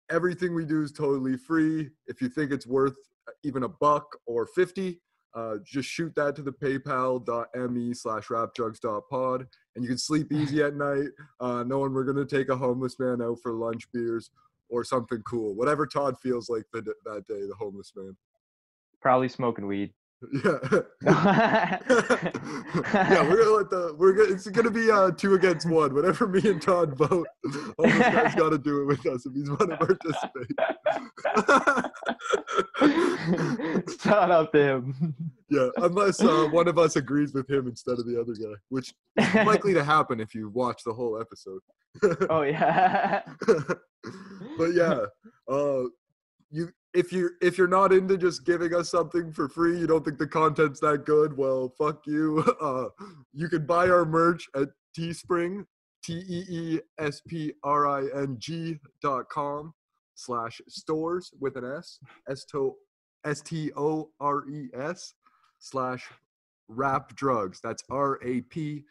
everything we do is totally free. If you think it's worth even $1 or 50, just shoot that to the paypal.me/rapdrugs.pod. And you can sleep easy at night, knowing we're going to take a homeless man out for lunch, beers, or something cool. Whatever Todd feels like that day, the homeless man. Probably smoking weed. Yeah. Yeah, it's gonna be 2 against 1. Whatever me and Todd vote, homeless guy's gotta do it with us if he's want to participate. It's not up to him. Yeah, unless one of us agrees with him instead of the other guy, which is likely to happen if you watch the whole episode. Oh yeah. But yeah, if you're not into just giving us something for free, you don't think the content's that good, well, fuck you. You can buy our merch at Teespring, teespring.com/stores with an S, STORES/rap drugs. That's RAPDRUGS.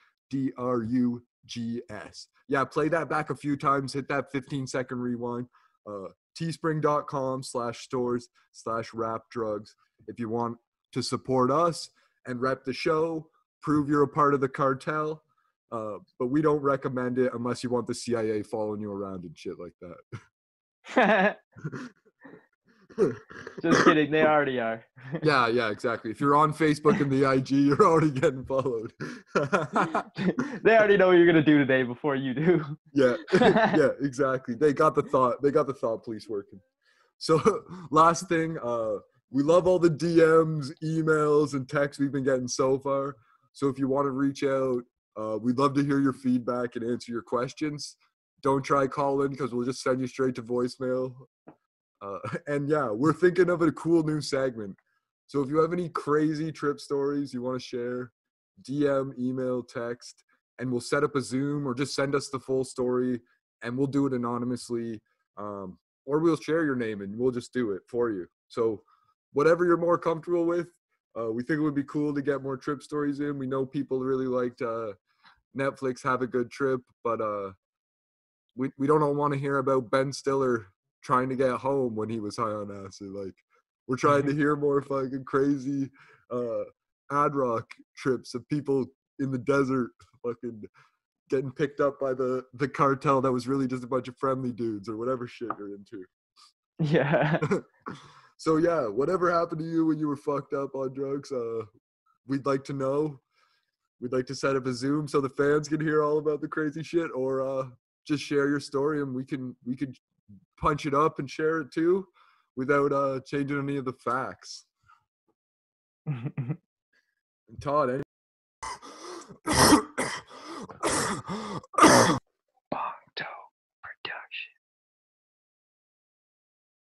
Yeah, play that back a few times, hit that 15-second rewind. Teespring.com/stores/rap drugs. If you want to support us and rep the show, prove you're a part of the cartel. But we don't recommend it unless you want the CIA following you around and shit like that. Just kidding, they already are. Yeah, exactly. If you're on Facebook and the IG, you're already getting followed. They already know what you're gonna do today before you do. Yeah, exactly. They got the thought police working. So last thing, we love all the DMs, emails, and texts we've been getting so far. So if you want to reach out, we'd love to hear your feedback and answer your questions. Don't try calling because we'll just send you straight to voicemail. And yeah, we're thinking of a cool new segment. So if you have any crazy trip stories you want to share, DM, email, text, and we'll set up a Zoom or just send us the full story and we'll do it anonymously. Or we'll share your name and we'll just do it for you. So whatever you're more comfortable with, we think it would be cool to get more trip stories in. We know people really liked Netflix Have a Good Trip, but we don't want to hear about Ben Stiller trying to get home when he was high on acid. Like, we're trying to hear more fucking crazy ad rock trips of people in the desert fucking getting picked up by the cartel that was really just a bunch of friendly dudes or whatever shit you're into. Yeah. So yeah, whatever happened to you when you were fucked up on drugs, we'd like to know. We'd like to set up a Zoom so the fans can hear all about the crazy shit, or just share your story and we can punch it up and share it too without changing any of the facts. Todd,